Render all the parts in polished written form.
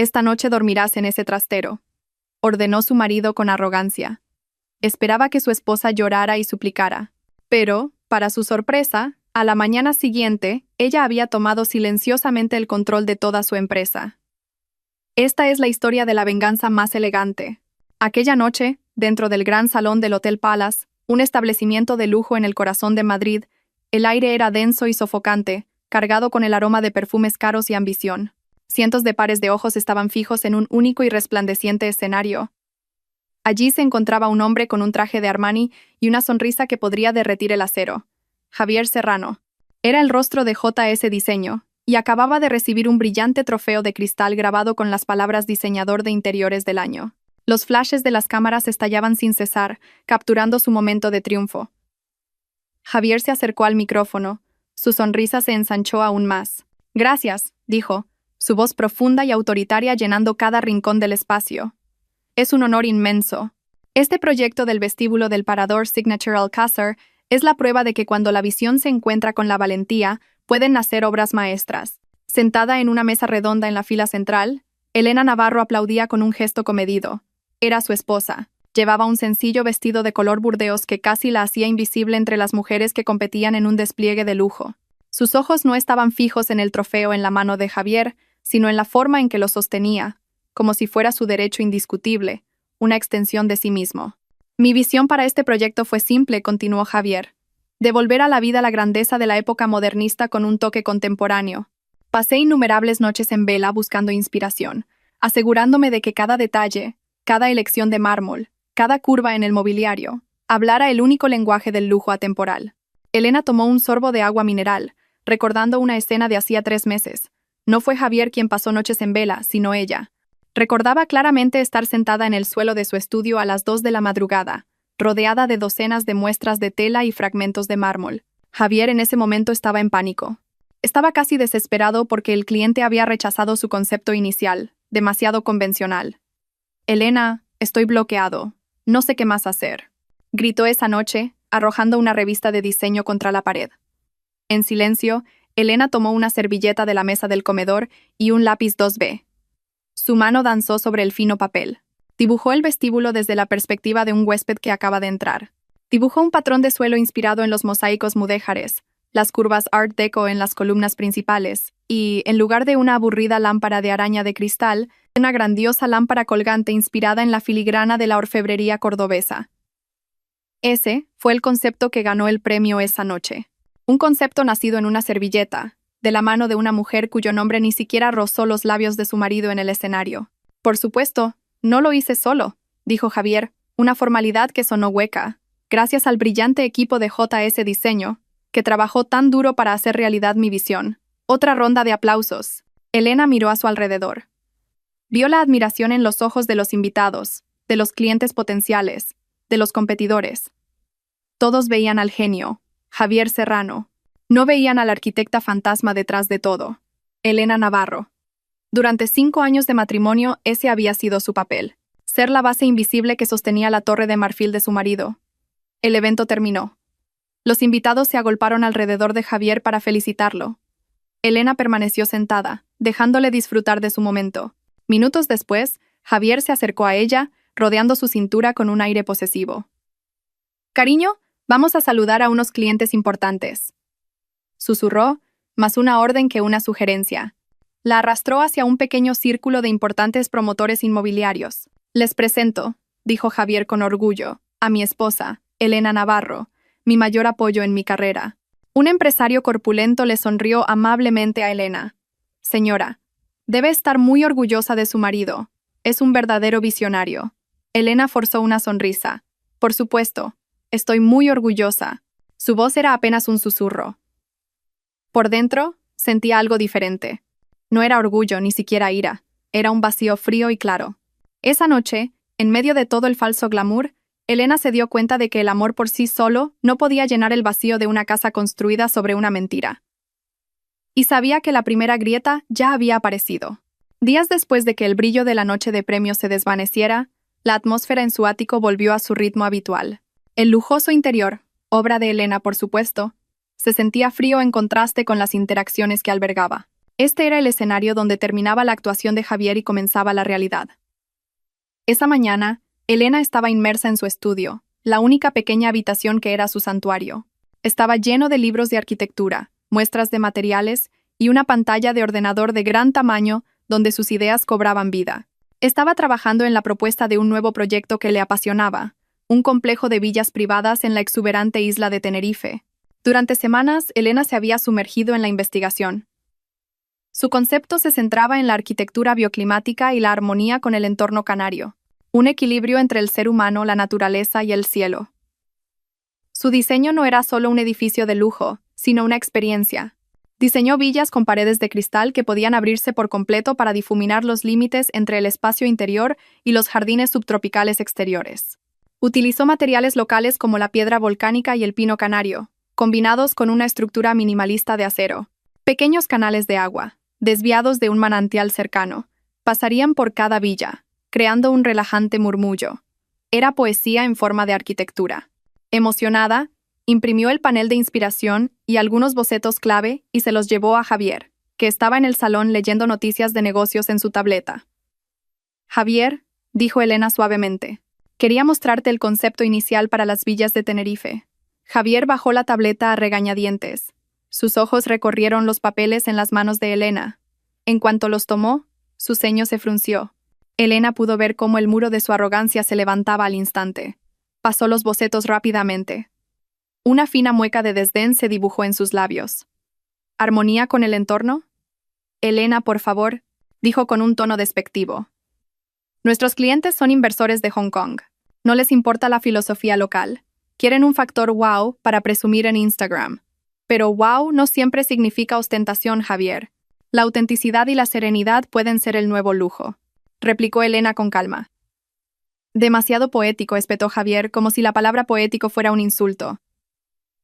Esta noche dormirás en ese trastero, ordenó su marido con arrogancia. Esperaba que su esposa llorara y suplicara. Pero, para su sorpresa, a la mañana siguiente, ella había tomado silenciosamente el control de toda su empresa. Esta es la historia de la venganza más elegante. Aquella noche, dentro del gran salón del Hotel Palace, un establecimiento de lujo en el corazón de Madrid, el aire era denso y sofocante, cargado con el aroma de perfumes caros y ambición. Cientos de pares de ojos estaban fijos en un único y resplandeciente escenario. Allí se encontraba un hombre con un traje de Armani y una sonrisa que podría derretir el acero. Javier Serrano. Era el rostro de J.S. Diseño, y acababa de recibir un brillante trofeo de cristal grabado con las palabras Diseñador de Interiores del Año. Los flashes de las cámaras estallaban sin cesar, capturando su momento de triunfo. Javier se acercó al micrófono. Su sonrisa se ensanchó aún más. «Gracias», dijo, su voz profunda y autoritaria llenando cada rincón del espacio. «Es un honor inmenso. Este proyecto del vestíbulo del Parador Signature Alcázar es la prueba de que cuando la visión se encuentra con la valentía, pueden nacer obras maestras». Sentada en una mesa redonda en la fila central, Elena Navarro aplaudía con un gesto comedido. Era su esposa. Llevaba un sencillo vestido de color burdeos que casi la hacía invisible entre las mujeres que competían en un despliegue de lujo. Sus ojos no estaban fijos en el trofeo en la mano de Javier, sino en la forma en que lo sostenía, como si fuera su derecho indiscutible, una extensión de sí mismo. «Mi visión para este proyecto fue simple», continuó Javier. «Devolver a la vida la grandeza de la época modernista con un toque contemporáneo. Pasé innumerables noches en vela buscando inspiración, asegurándome de que cada detalle, cada elección de mármol, cada curva en el mobiliario, hablara el único lenguaje del lujo atemporal». Elena tomó un sorbo de agua mineral, recordando una escena de hacía 3 meses. No fue Javier quien pasó noches en vela, sino ella. Recordaba claramente estar sentada en el suelo de su estudio a las 2 de la madrugada, rodeada de docenas de muestras de tela y fragmentos de mármol. Javier en ese momento estaba en pánico. Estaba casi desesperado porque el cliente había rechazado su concepto inicial, demasiado convencional. «Elena, estoy bloqueado. No sé qué más hacer», gritó esa noche, arrojando una revista de diseño contra la pared. En silencio, Elena tomó una servilleta de la mesa del comedor y un lápiz 2B. Su mano danzó sobre el fino papel. Dibujó el vestíbulo desde la perspectiva de un huésped que acaba de entrar. Dibujó un patrón de suelo inspirado en los mosaicos mudéjares, las curvas Art Deco en las columnas principales, y, en lugar de una aburrida lámpara de araña de cristal, una grandiosa lámpara colgante inspirada en la filigrana de la orfebrería cordobesa. Ese fue el concepto que ganó el premio esa noche. Un concepto nacido en una servilleta, de la mano de una mujer cuyo nombre ni siquiera rozó los labios de su marido en el escenario. «Por supuesto, no lo hice solo», dijo Javier, una formalidad que sonó hueca, gracias al brillante equipo de J.S. Diseño, que trabajó tan duro para hacer realidad mi visión. Otra ronda de aplausos. Elena miró a su alrededor. Vio la admiración en los ojos de los invitados, de los clientes potenciales, de los competidores. Todos veían al genio, Javier Serrano. No veían a la arquitecta fantasma detrás de todo, Elena Navarro. Durante 5 años de matrimonio, ese había sido su papel. Ser la base invisible que sostenía la torre de marfil de su marido. El evento terminó. Los invitados se agolparon alrededor de Javier para felicitarlo. Elena permaneció sentada, dejándole disfrutar de su momento. Minutos después, Javier se acercó a ella, rodeando su cintura con un aire posesivo. «Cariño, vamos a saludar a unos clientes importantes», susurró, más una orden que una sugerencia. La arrastró hacia un pequeño círculo de importantes promotores inmobiliarios. «Les presento», dijo Javier con orgullo, «a mi esposa, Elena Navarro, mi mayor apoyo en mi carrera». Un empresario corpulento le sonrió amablemente a Elena. «Señora, debe estar muy orgullosa de su marido. Es un verdadero visionario». Elena forzó una sonrisa. «Por supuesto, estoy muy orgullosa». Su voz era apenas un susurro. Por dentro, sentía algo diferente. No era orgullo, ni siquiera ira. Era un vacío frío y claro. Esa noche, en medio de todo el falso glamour, Elena se dio cuenta de que el amor por sí solo no podía llenar el vacío de una casa construida sobre una mentira. Y sabía que la primera grieta ya había aparecido. Días después de que el brillo de la noche de premios se desvaneciera, la atmósfera en su ático volvió a su ritmo habitual. El lujoso interior, obra de Elena por supuesto, se sentía frío en contraste con las interacciones que albergaba. Este era el escenario donde terminaba la actuación de Javier y comenzaba la realidad. Esa mañana, Elena estaba inmersa en su estudio, la única pequeña habitación que era su santuario. Estaba lleno de libros de arquitectura, muestras de materiales y una pantalla de ordenador de gran tamaño donde sus ideas cobraban vida. Estaba trabajando en la propuesta de un nuevo proyecto que le apasionaba, un complejo de villas privadas en la exuberante isla de Tenerife. Durante semanas, Elena se había sumergido en la investigación. Su concepto se centraba en la arquitectura bioclimática y la armonía con el entorno canario, un equilibrio entre el ser humano, la naturaleza y el cielo. Su diseño no era solo un edificio de lujo, sino una experiencia. Diseñó villas con paredes de cristal que podían abrirse por completo para difuminar los límites entre el espacio interior y los jardines subtropicales exteriores. Utilizó materiales locales como la piedra volcánica y el pino canario, combinados con una estructura minimalista de acero. Pequeños canales de agua, desviados de un manantial cercano, pasarían por cada villa, creando un relajante murmullo. Era poesía en forma de arquitectura. Emocionada, imprimió el panel de inspiración y algunos bocetos clave y se los llevó a Javier, que estaba en el salón leyendo noticias de negocios en su tableta. «Javier», dijo Elena suavemente, «quería mostrarte el concepto inicial para las villas de Tenerife». Javier bajó la tableta a regañadientes. Sus ojos recorrieron los papeles en las manos de Elena. En cuanto los tomó, su ceño se frunció. Elena pudo ver cómo el muro de su arrogancia se levantaba al instante. Pasó los bocetos rápidamente. Una fina mueca de desdén se dibujó en sus labios. ¿Armonía con el entorno? Elena, por favor, dijo con un tono despectivo. Nuestros clientes son inversores de Hong Kong. No les importa la filosofía local. Quieren un factor wow para presumir en Instagram. Pero wow no siempre significa ostentación, Javier. La autenticidad y la serenidad pueden ser el nuevo lujo, replicó Elena con calma. Demasiado poético, espetó Javier, como si la palabra poético fuera un insulto.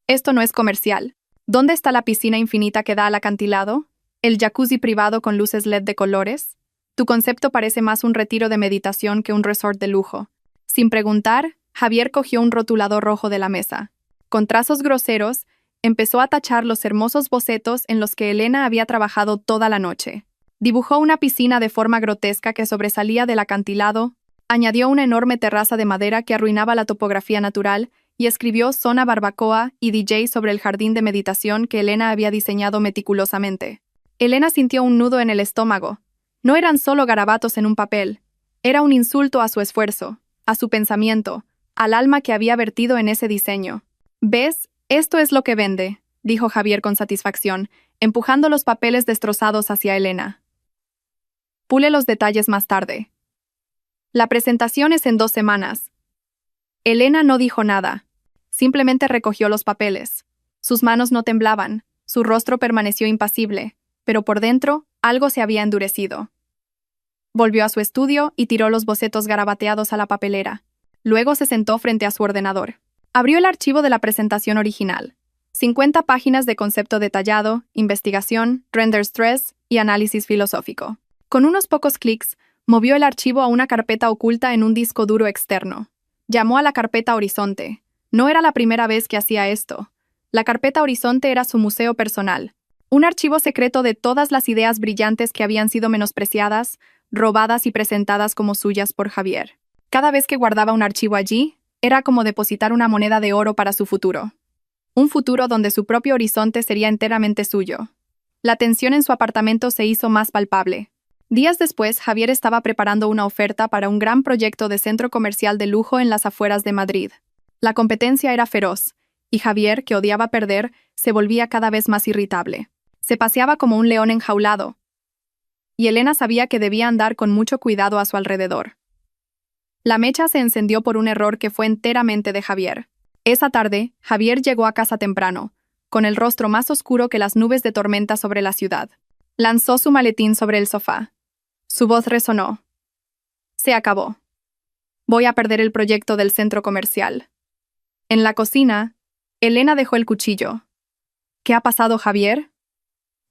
Esto no es comercial. ¿Dónde está la piscina infinita que da al acantilado? ¿El jacuzzi privado con luces LED de colores? Tu concepto parece más un retiro de meditación que un resort de lujo. Sin preguntar, Javier cogió un rotulador rojo de la mesa. Con trazos groseros, empezó a tachar los hermosos bocetos en los que Elena había trabajado toda la noche. Dibujó una piscina de forma grotesca que sobresalía del acantilado, añadió una enorme terraza de madera que arruinaba la topografía natural y escribió zona barbacoa y DJ sobre el jardín de meditación que Elena había diseñado meticulosamente. Elena sintió un nudo en el estómago. No eran solo garabatos en un papel. Era un insulto a su esfuerzo, a su pensamiento, al alma que había vertido en ese diseño. ¿Ves? Esto es lo que vende, dijo Javier con satisfacción, empujando los papeles destrozados hacia Elena. Pule los detalles más tarde. La presentación es en 2 semanas. Elena no dijo nada. Simplemente recogió los papeles. Sus manos no temblaban, su rostro permaneció impasible, pero por dentro algo se había endurecido. Volvió a su estudio y tiró los bocetos garabateados a la papelera. Luego se sentó frente a su ordenador. Abrió el archivo de la presentación original. 50 páginas de concepto detallado, investigación, render stress y análisis filosófico. Con unos pocos clics, movió el archivo a una carpeta oculta en un disco duro externo. Llamó a la carpeta Horizonte. No era la primera vez que hacía esto. La carpeta Horizonte era su museo personal. Un archivo secreto de todas las ideas brillantes que habían sido menospreciadas, robadas y presentadas como suyas por Javier. Cada vez que guardaba un archivo allí, era como depositar una moneda de oro para su futuro. Un futuro donde su propio horizonte sería enteramente suyo. La tensión en su apartamento se hizo más palpable. Días después, Javier estaba preparando una oferta para un gran proyecto de centro comercial de lujo en las afueras de Madrid. La competencia era feroz, y Javier, que odiaba perder, se volvía cada vez más irritable. Se paseaba como un león enjaulado, y Elena sabía que debía andar con mucho cuidado a su alrededor. La mecha se encendió por un error que fue enteramente de Javier. Esa tarde, Javier llegó a casa temprano, con el rostro más oscuro que las nubes de tormenta sobre la ciudad. Lanzó su maletín sobre el sofá. Su voz resonó. Se acabó. Voy a perder el proyecto del centro comercial. En la cocina, Elena dejó el cuchillo. ¿Qué ha pasado, Javier?,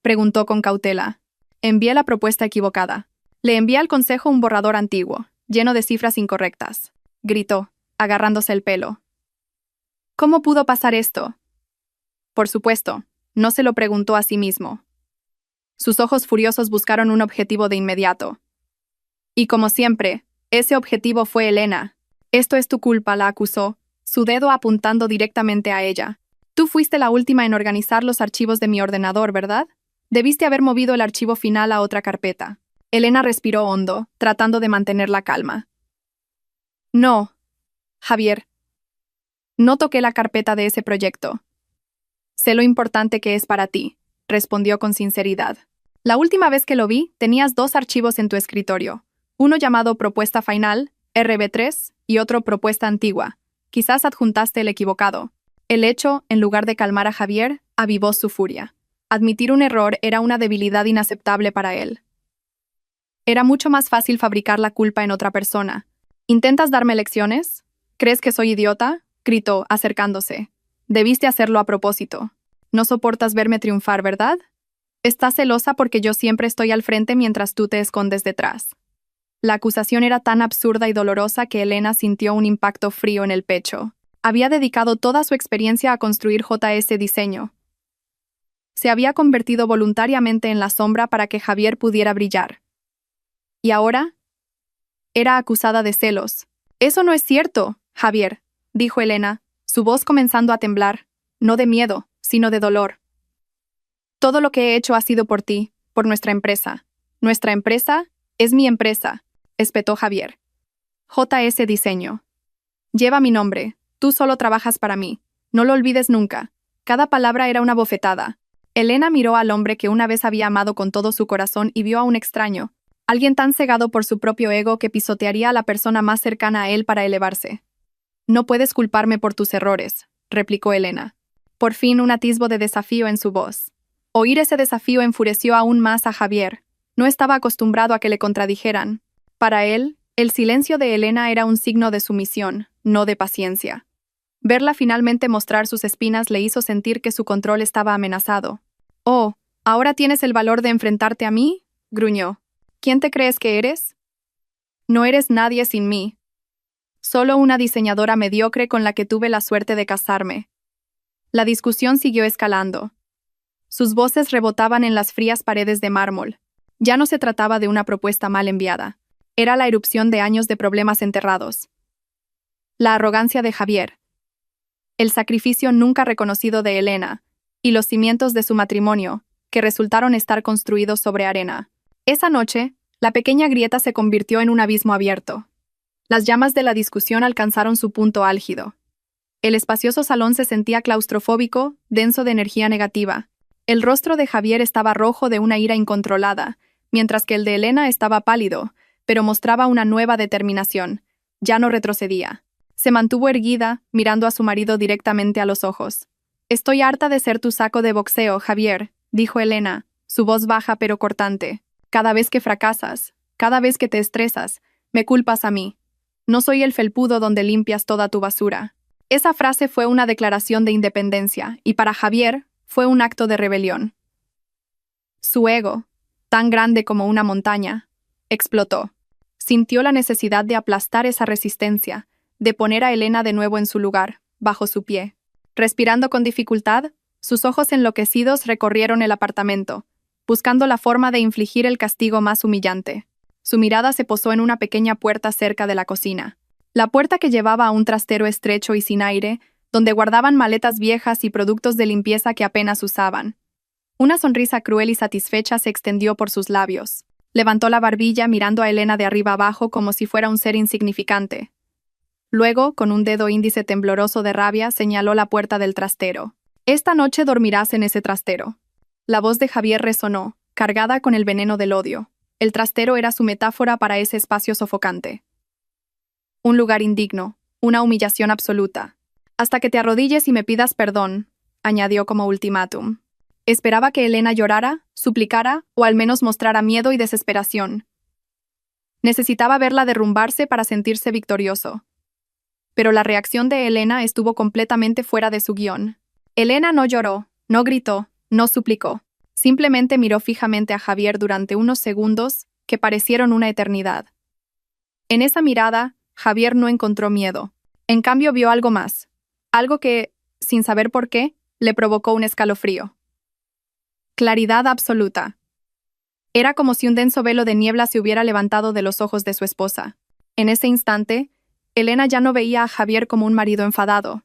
preguntó con cautela. Envié la propuesta equivocada. Le envié al consejo un borrador antiguo, lleno de cifras incorrectas, gritó, agarrándose el pelo. ¿Cómo pudo pasar esto? Por supuesto, no se lo preguntó a sí mismo. Sus ojos furiosos buscaron un objetivo de inmediato. Y como siempre, ese objetivo fue Elena. Esto es tu culpa, la acusó, su dedo apuntando directamente a ella. Tú fuiste la última en organizar los archivos de mi ordenador, ¿verdad? Debiste haber movido el archivo final a otra carpeta. Elena respiró hondo, tratando de mantener la calma. No, Javier. No toqué la carpeta de ese proyecto. Sé lo importante que es para ti, respondió con sinceridad. La última vez que lo vi, tenías dos archivos en tu escritorio. Uno llamado Propuesta Final, RB3, y otro Propuesta Antigua. Quizás adjuntaste el equivocado. El hecho, en lugar de calmar a Javier, avivó su furia. Admitir un error era una debilidad inaceptable para él. Era mucho más fácil fabricar la culpa en otra persona. ¿Intentas darme lecciones? ¿Crees que soy idiota? Gritó, acercándose. Debiste hacerlo a propósito. No soportas verme triunfar, ¿verdad? Estás celosa porque yo siempre estoy al frente mientras tú te escondes detrás. La acusación era tan absurda y dolorosa que Elena sintió un impacto frío en el pecho. Había dedicado toda su experiencia a construir JS Diseño. Se había convertido voluntariamente en la sombra para que Javier pudiera brillar. ¿Y ahora? Era acusada de celos. Eso no es cierto, Javier, dijo Elena, su voz comenzando a temblar, no de miedo, sino de dolor. Todo lo que he hecho ha sido por ti, por nuestra empresa. Nuestra empresa es mi empresa, espetó Javier. JS Diseño. Lleva mi nombre, tú solo trabajas para mí. No lo olvides nunca. Cada palabra era una bofetada. Elena miró al hombre que una vez había amado con todo su corazón y vio a un extraño, alguien tan cegado por su propio ego que pisotearía a la persona más cercana a él para elevarse. No puedes culparme por tus errores, replicó Elena. Por fin un atisbo de desafío en su voz. Oír ese desafío enfureció aún más a Javier. No estaba acostumbrado a que le contradijeran. Para él, el silencio de Elena era un signo de sumisión, no de paciencia. Verla finalmente mostrar sus espinas le hizo sentir que su control estaba amenazado. «Oh, ¿ahora tienes el valor de enfrentarte a mí?», gruñó. «¿Quién te crees que eres? No eres nadie sin mí. Solo una diseñadora mediocre con la que tuve la suerte de casarme». La discusión siguió escalando. Sus voces rebotaban en las frías paredes de mármol. Ya no se trataba de una propuesta mal enviada. Era la erupción de años de problemas enterrados. La arrogancia de Javier. El sacrificio nunca reconocido de Elena. Y los cimientos de su matrimonio, que resultaron estar construidos sobre arena. Esa noche, la pequeña grieta se convirtió en un abismo abierto. Las llamas de la discusión alcanzaron su punto álgido. El espacioso salón se sentía claustrofóbico, denso de energía negativa. El rostro de Javier estaba rojo de una ira incontrolada, mientras que el de Elena estaba pálido, pero mostraba una nueva determinación. Ya no retrocedía. Se mantuvo erguida, mirando a su marido directamente a los ojos. «Estoy harta de ser tu saco de boxeo, Javier», dijo Elena, su voz baja pero cortante. «Cada vez que fracasas, cada vez que te estresas, me culpas a mí. No soy el felpudo donde limpias toda tu basura». Esa frase fue una declaración de independencia, y para Javier fue un acto de rebelión. Su ego, tan grande como una montaña, explotó. Sintió la necesidad de aplastar esa resistencia, de poner a Elena de nuevo en su lugar, bajo su pie. Respirando con dificultad, sus ojos enloquecidos recorrieron el apartamento, buscando la forma de infligir el castigo más humillante. Su mirada se posó en una pequeña puerta cerca de la cocina. La puerta que llevaba a un trastero estrecho y sin aire, donde guardaban maletas viejas y productos de limpieza que apenas usaban. Una sonrisa cruel y satisfecha se extendió por sus labios. Levantó la barbilla mirando a Elena de arriba abajo como si fuera un ser insignificante. Luego, con un dedo índice tembloroso de rabia, señaló la puerta del trastero. «Esta noche dormirás en ese trastero». La voz de Javier resonó, cargada con el veneno del odio. El trastero era su metáfora para ese espacio sofocante. Un lugar indigno, una humillación absoluta. «Hasta que te arrodilles y me pidas perdón», añadió como ultimátum. Esperaba que Elena llorara, suplicara o al menos mostrara miedo y desesperación. Necesitaba verla derrumbarse para sentirse victorioso. Pero la reacción de Elena estuvo completamente fuera de su guión. Elena no lloró, no gritó, no suplicó. Simplemente miró fijamente a Javier durante unos segundos que parecieron una eternidad. En esa mirada, Javier no encontró miedo. En cambio vio algo más. Algo que, sin saber por qué, le provocó un escalofrío. Claridad absoluta. Era como si un denso velo de niebla se hubiera levantado de los ojos de su esposa. En ese instante, Elena ya no veía a Javier como un marido enfadado.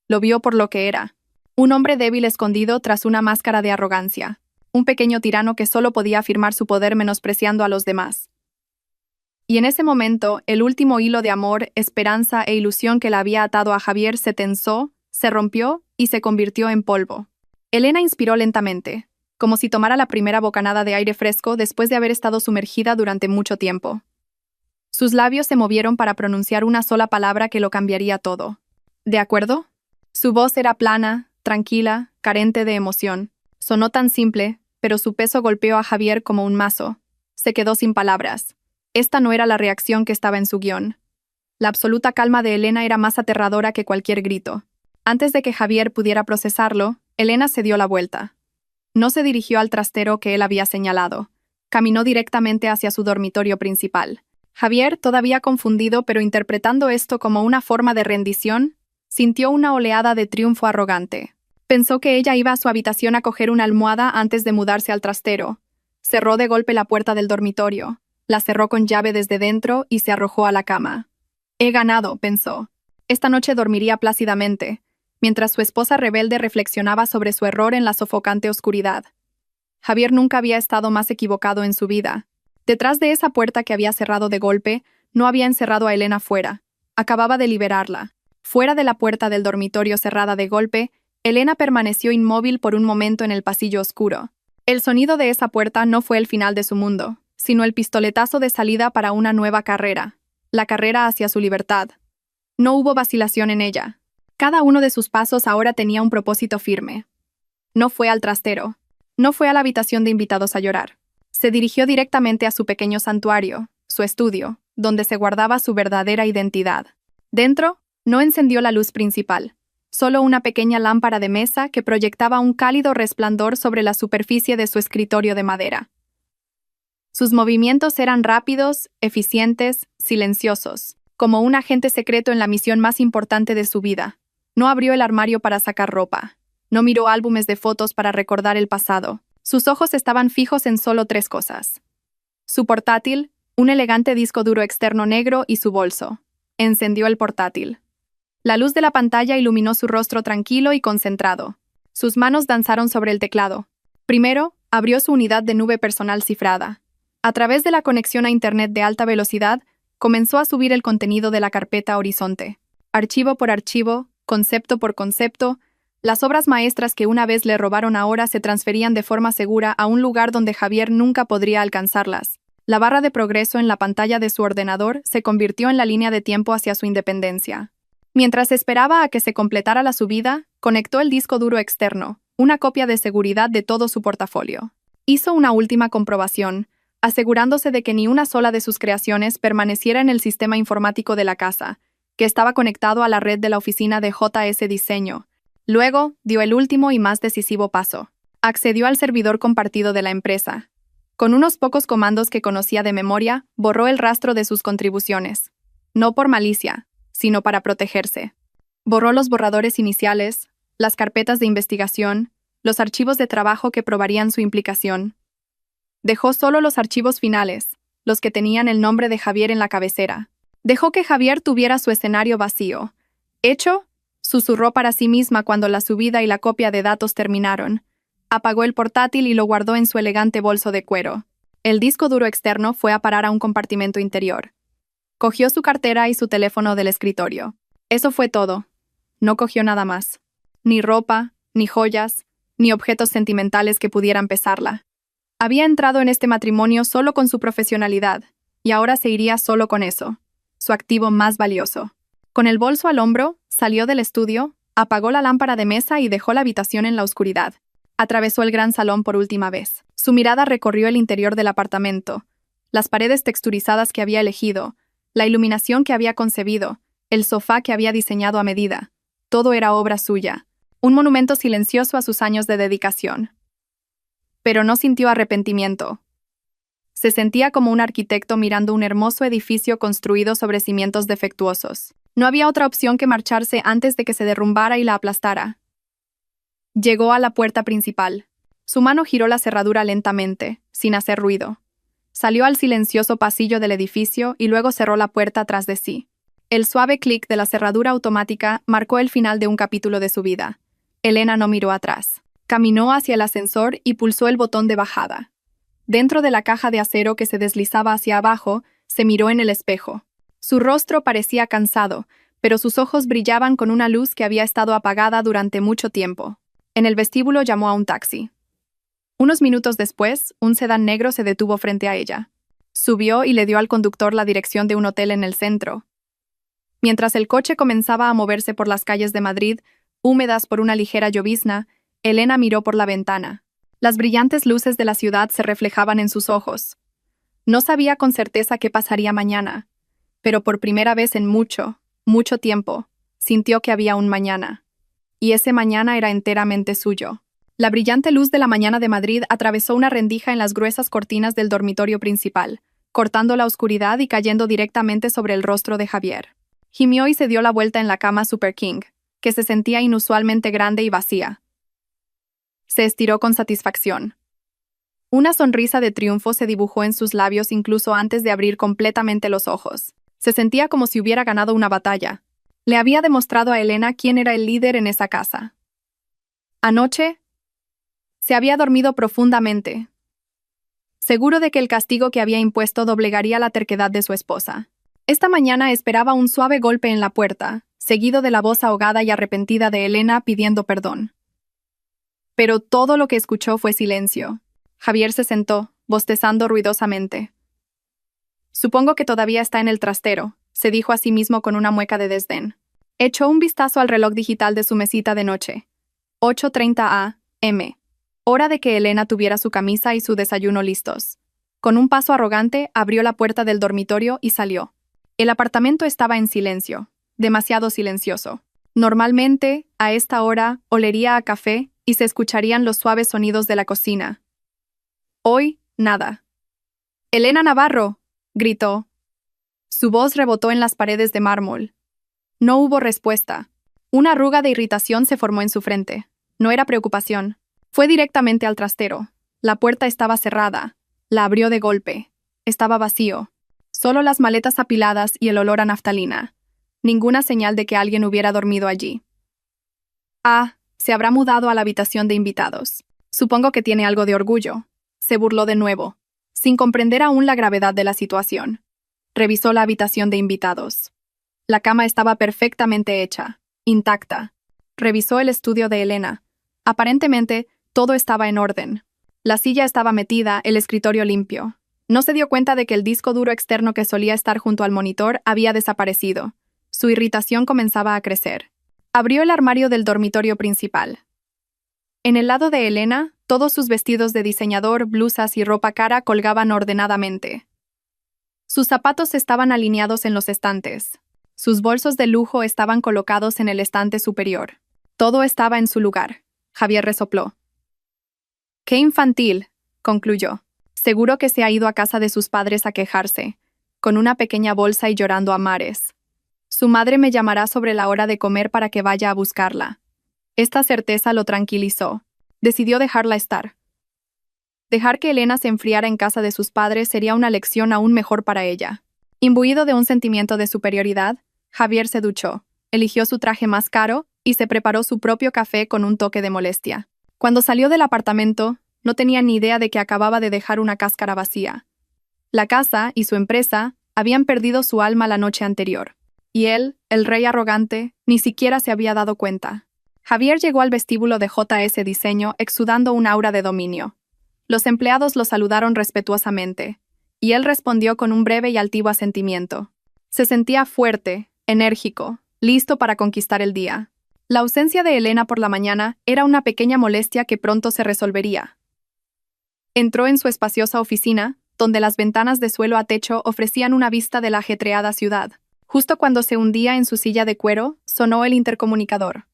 Lo vio por lo que era. Un hombre débil escondido tras una máscara de arrogancia. Un pequeño tirano que solo podía afirmar su poder menospreciando a los demás. Y en ese momento, el último hilo de amor, esperanza e ilusión que la había atado a Javier se tensó, se rompió y se convirtió en polvo. Elena inspiró lentamente, como si tomara la primera bocanada de aire fresco después de haber estado sumergida durante mucho tiempo. Sus labios se movieron para pronunciar una sola palabra que lo cambiaría todo. ¿De acuerdo? Su voz era plana, tranquila, carente de emoción. Sonó tan simple, pero su peso golpeó a Javier como un mazo. Se quedó sin palabras. Esta no era la reacción que estaba en su guión. La absoluta calma de Elena era más aterradora que cualquier grito. Antes de que Javier pudiera procesarlo, Elena se dio la vuelta. No se dirigió al trastero que él había señalado. Caminó directamente hacia su dormitorio principal. Javier, todavía confundido pero interpretando esto como una forma de rendición, sintió una oleada de triunfo arrogante. Pensó que ella iba a su habitación a coger una almohada antes de mudarse al trastero. Cerró de golpe la puerta del dormitorio. La cerró con llave desde dentro y se arrojó a la cama. He ganado, pensó. Esta noche dormiría plácidamente, mientras su esposa rebelde reflexionaba sobre su error en la sofocante oscuridad. Javier nunca había estado más equivocado en su vida. Detrás de esa puerta que había cerrado de golpe, no había encerrado a Elena fuera. Acababa de liberarla. Fuera de la puerta del dormitorio cerrada de golpe, Elena permaneció inmóvil por un momento en el pasillo oscuro. El sonido de esa puerta no fue el final de su mundo, sino el pistoletazo de salida para una nueva carrera, la carrera hacia su libertad. No hubo vacilación en ella. Cada uno de sus pasos ahora tenía un propósito firme. No fue al trastero. No fue a la habitación de invitados a llorar. Se dirigió directamente a su pequeño santuario, su estudio, donde se guardaba su verdadera identidad. Dentro, no encendió la luz principal, solo una pequeña lámpara de mesa que proyectaba un cálido resplandor sobre la superficie de su escritorio de madera. Sus movimientos eran rápidos, eficientes, silenciosos, como un agente secreto en la misión más importante de su vida. No abrió el armario para sacar ropa. No miró álbumes de fotos para recordar el pasado. Sus ojos estaban fijos en solo 3 cosas. Su portátil, un elegante disco duro externo negro y su bolso. Encendió el portátil. La luz de la pantalla iluminó su rostro tranquilo y concentrado. Sus manos danzaron sobre el teclado. Primero, abrió su unidad de nube personal cifrada. A través de la conexión a Internet de alta velocidad, comenzó a subir el contenido de la carpeta Horizonte. Archivo por archivo, concepto por concepto, las obras maestras que una vez le robaron ahora se transferían de forma segura a un lugar donde Javier nunca podría alcanzarlas. La barra de progreso en la pantalla de su ordenador se convirtió en la línea de tiempo hacia su independencia. Mientras esperaba a que se completara la subida, conectó el disco duro externo, una copia de seguridad de todo su portafolio. Hizo una última comprobación, asegurándose de que ni una sola de sus creaciones permaneciera en el sistema informático de la casa, que estaba conectado a la red de la oficina de JS Diseño. Luego, dio el último y más decisivo paso. Accedió al servidor compartido de la empresa. Con unos pocos comandos que conocía de memoria, borró el rastro de sus contribuciones. No por malicia, sino para protegerse. Borró los borradores iniciales, las carpetas de investigación, los archivos de trabajo que probarían su implicación. Dejó solo los archivos finales, los que tenían el nombre de Javier en la cabecera. Dejó que Javier tuviera su escenario vacío. ¿Hecho?, susurró para sí misma cuando la subida y la copia de datos terminaron. Apagó el portátil y lo guardó en su elegante bolso de cuero. El disco duro externo fue a parar a un compartimento interior. Cogió su cartera y su teléfono del escritorio. Eso fue todo. No cogió nada más. Ni ropa, ni joyas, ni objetos sentimentales que pudieran pesarla. Había entrado en este matrimonio solo con su profesionalidad, y ahora se iría solo con eso, su activo más valioso. Con el bolso al hombro, salió del estudio, apagó la lámpara de mesa y dejó la habitación en la oscuridad. Atravesó el gran salón por última vez. Su mirada recorrió el interior del apartamento, las paredes texturizadas que había elegido, la iluminación que había concebido, el sofá que había diseñado a medida. Todo era obra suya, un monumento silencioso a sus años de dedicación. Pero no sintió arrepentimiento. Se sentía como un arquitecto mirando un hermoso edificio construido sobre cimientos defectuosos. No había otra opción que marcharse antes de que se derrumbara y la aplastara. Llegó a la puerta principal. Su mano giró la cerradura lentamente, sin hacer ruido. Salió al silencioso pasillo del edificio y luego cerró la puerta tras de sí. El suave clic de la cerradura automática marcó el final de un capítulo de su vida. Elena no miró atrás. Caminó hacia el ascensor y pulsó el botón de bajada. Dentro de la caja de acero que se deslizaba hacia abajo, se miró en el espejo. Su rostro parecía cansado, pero sus ojos brillaban con una luz que había estado apagada durante mucho tiempo. En el vestíbulo llamó a un taxi. Unos minutos después, un sedán negro se detuvo frente a ella. Subió y le dio al conductor la dirección de un hotel en el centro. Mientras el coche comenzaba a moverse por las calles de Madrid, húmedas por una ligera llovizna, Elena miró por la ventana. Las brillantes luces de la ciudad se reflejaban en sus ojos. No sabía con certeza qué pasaría mañana, pero por primera vez en mucho, mucho tiempo, sintió que había un mañana. Y ese mañana era enteramente suyo. La brillante luz de la mañana de Madrid atravesó una rendija en las gruesas cortinas del dormitorio principal, cortando la oscuridad y cayendo directamente sobre el rostro de Javier. Gimió y se dio la vuelta en la cama Super King, que se sentía inusualmente grande y vacía. Se estiró con satisfacción. Una sonrisa de triunfo se dibujó en sus labios incluso antes de abrir completamente los ojos. Se sentía como si hubiera ganado una batalla. Le había demostrado a Elena quién era el líder en esa casa. Anoche, se había dormido profundamente, seguro de que el castigo que había impuesto doblegaría la terquedad de su esposa. Esta mañana esperaba un suave golpe en la puerta, seguido de la voz ahogada y arrepentida de Elena pidiendo perdón. Pero todo lo que escuchó fue silencio. Javier se sentó, bostezando ruidosamente. «Supongo que todavía está en el trastero», se dijo a sí mismo con una mueca de desdén. Echó un vistazo al reloj digital de su mesita de noche. 8:30 a.m. Hora de que Elena tuviera su camisa y su desayuno listos. Con un paso arrogante, abrió la puerta del dormitorio y salió. El apartamento estaba en silencio, demasiado silencioso. Normalmente, a esta hora, olería a café y se escucharían los suaves sonidos de la cocina. Hoy, nada. «¡Elena Navarro!», gritó. Su voz rebotó en las paredes de mármol. No hubo respuesta. Una arruga de irritación se formó en su frente. No era preocupación. Fue directamente al trastero. La puerta estaba cerrada. La abrió de golpe. Estaba vacío. Solo las maletas apiladas y el olor a naftalina. Ninguna señal de que alguien hubiera dormido allí. Se habrá mudado a la habitación de invitados. Supongo que tiene algo de orgullo. Se burló de nuevo, sin comprender aún la gravedad de la situación. Revisó la habitación de invitados. La cama estaba perfectamente hecha, intacta. Revisó el estudio de Elena. Aparentemente, todo estaba en orden. La silla estaba metida, el escritorio limpio. No se dio cuenta de que el disco duro externo que solía estar junto al monitor había desaparecido. Su irritación comenzaba a crecer. Abrió el armario del dormitorio principal. En el lado de Elena, todos sus vestidos de diseñador, blusas y ropa cara colgaban ordenadamente. Sus zapatos estaban alineados en los estantes. Sus bolsos de lujo estaban colocados en el estante superior. Todo estaba en su lugar. Javier resopló. «Qué infantil», concluyó. Seguro que se ha ido a casa de sus padres a quejarse, con una pequeña bolsa y llorando a mares. Su madre me llamará sobre la hora de comer para que vaya a buscarla. Esta certeza lo tranquilizó. Decidió dejarla estar. Dejar que Elena se enfriara en casa de sus padres sería una lección aún mejor para ella. Imbuido de un sentimiento de superioridad, Javier se duchó, eligió su traje más caro y se preparó su propio café con un toque de molestia. Cuando salió del apartamento, no tenía ni idea de que acababa de dejar una cáscara vacía. La casa y su empresa habían perdido su alma la noche anterior. Y él, el rey arrogante, ni siquiera se había dado cuenta. Javier llegó al vestíbulo de JS Diseño exudando un aura de dominio. Los empleados lo saludaron respetuosamente, y él respondió con un breve y altivo asentimiento. Se sentía fuerte, enérgico, listo para conquistar el día. La ausencia de Elena por la mañana era una pequeña molestia que pronto se resolvería. Entró en su espaciosa oficina, donde las ventanas de suelo a techo ofrecían una vista de la ajetreada ciudad. Justo cuando se hundía en su silla de cuero, sonó el intercomunicador.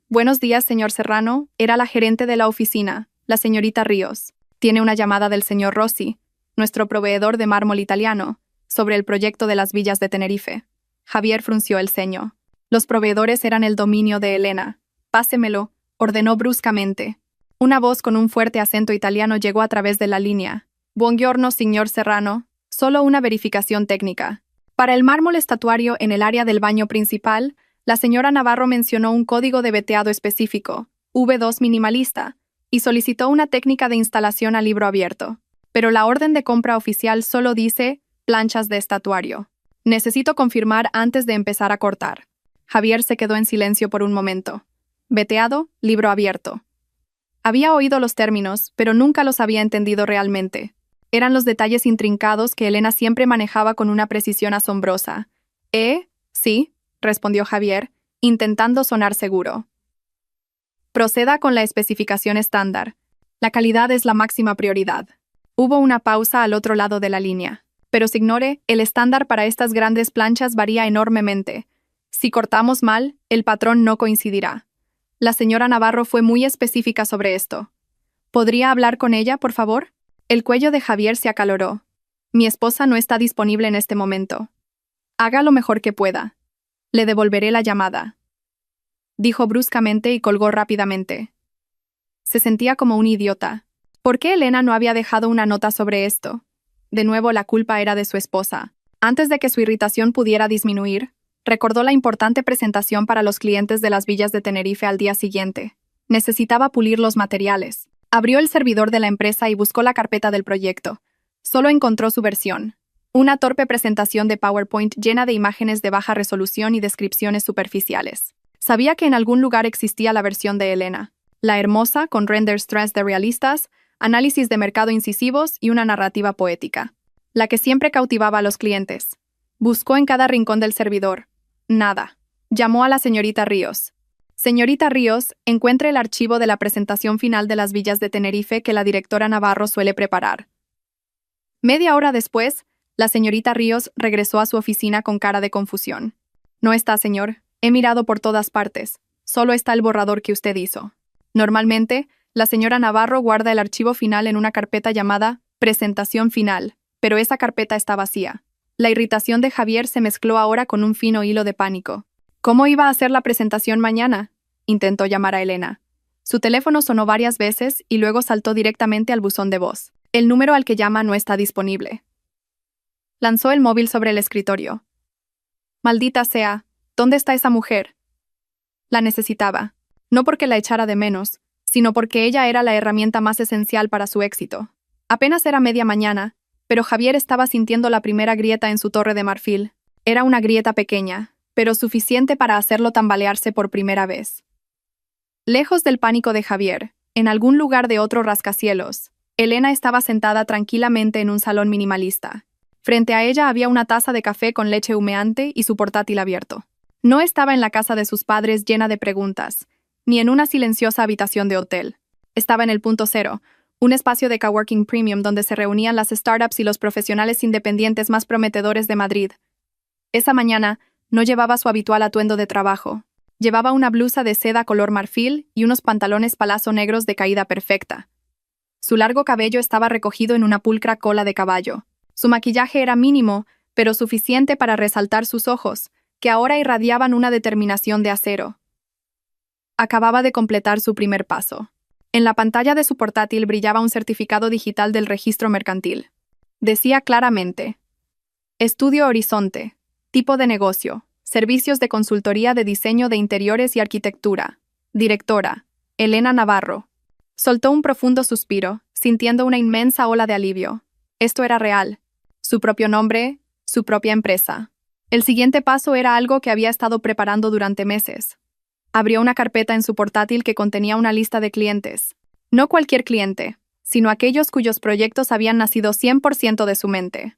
«Buenos días, señor Serrano», era la gerente de la oficina, la señorita Ríos. «Tiene una llamada del señor Rossi, nuestro proveedor de mármol italiano, sobre el proyecto de las villas de Tenerife». Javier frunció el ceño. Los proveedores eran el dominio de Elena. «Pásemelo», ordenó bruscamente. Una voz con un fuerte acento italiano llegó a través de la línea. Buongiorno, señor Serrano. Solo una verificación técnica. Para el mármol estatuario en el área del baño principal, la señora Navarro mencionó un código de veteado específico, V2 minimalista, y solicitó una técnica de instalación a libro abierto. Pero la orden de compra oficial solo dice planchas de estatuario. Necesito confirmar antes de empezar a cortar. Javier se quedó en silencio por un momento. Veteado, libro abierto. Había oído los términos, pero nunca los había entendido realmente. Eran los detalles intrincados que Elena siempre manejaba con una precisión asombrosa. Sí, respondió Javier, intentando sonar seguro. Proceda con la especificación estándar. La calidad es la máxima prioridad. Hubo una pausa al otro lado de la línea. Pero se ignore, el estándar para estas grandes planchas varía enormemente. Si cortamos mal, el patrón no coincidirá. La señora Navarro fue muy específica sobre esto. ¿Podría hablar con ella, por favor? El cuello de Javier se acaloró. Mi esposa no está disponible en este momento. Haga lo mejor que pueda. Le devolveré la llamada. Dijo bruscamente y colgó rápidamente. Se sentía como un idiota. ¿Por qué Elena no había dejado una nota sobre esto? De nuevo la culpa era de su esposa. Antes de que su irritación pudiera disminuir, recordó la importante presentación para los clientes de las villas de Tenerife al día siguiente. Necesitaba pulir los materiales. Abrió el servidor de la empresa y buscó la carpeta del proyecto. Solo encontró su versión. Una torpe presentación de PowerPoint llena de imágenes de baja resolución y descripciones superficiales. Sabía que en algún lugar existía la versión de Elena. La hermosa, con renders 3D realistas, análisis de mercado incisivos y una narrativa poética. La que siempre cautivaba a los clientes. Buscó en cada rincón del servidor. Nada. Llamó a la señorita Ríos. Señorita Ríos, encuentre el archivo de la presentación final de las villas de Tenerife que la directora Navarro suele preparar. Media hora después, la señorita Ríos regresó a su oficina con cara de confusión. No está, señor. He mirado por todas partes. Solo está el borrador que usted hizo. Normalmente, la señora Navarro guarda el archivo final en una carpeta llamada Presentación Final, pero esa carpeta está vacía. La irritación de Javier se mezcló ahora con un fino hilo de pánico. ¿Cómo iba a hacer la presentación mañana? Intentó llamar a Elena. Su teléfono sonó varias veces y luego saltó directamente al buzón de voz. El número al que llama no está disponible. Lanzó el móvil sobre el escritorio. Maldita sea, ¿dónde está esa mujer? La necesitaba. No porque la echara de menos, sino porque ella era la herramienta más esencial para su éxito. Apenas era media mañana, pero Javier estaba sintiendo la primera grieta en su torre de marfil. Era una grieta pequeña, pero suficiente para hacerlo tambalearse por primera vez. Lejos del pánico de Javier, en algún lugar de otro rascacielos, Elena estaba sentada tranquilamente en un salón minimalista. Frente a ella había una taza de café con leche humeante y su portátil abierto. No estaba en la casa de sus padres llena de preguntas, ni en una silenciosa habitación de hotel. Estaba en el punto cero, un espacio de coworking premium donde se reunían las startups y los profesionales independientes más prometedores de Madrid. Esa mañana, no llevaba su habitual atuendo de trabajo. Llevaba una blusa de seda color marfil y unos pantalones palazzo negros de caída perfecta. Su largo cabello estaba recogido en una pulcra cola de caballo. Su maquillaje era mínimo, pero suficiente para resaltar sus ojos, que ahora irradiaban una determinación de acero. Acababa de completar su primer paso. En la pantalla de su portátil brillaba un certificado digital del registro mercantil. Decía claramente: Estudio Horizonte. Tipo de negocio. Servicios de consultoría de diseño de interiores y arquitectura. Directora: Elena Navarro. Soltó un profundo suspiro, sintiendo una inmensa ola de alivio. Esto era real. Su propio nombre, su propia empresa. El siguiente paso era algo que había estado preparando durante meses. Abrió una carpeta en su portátil que contenía una lista de clientes. No cualquier cliente, sino aquellos cuyos proyectos habían nacido 100% de su mente.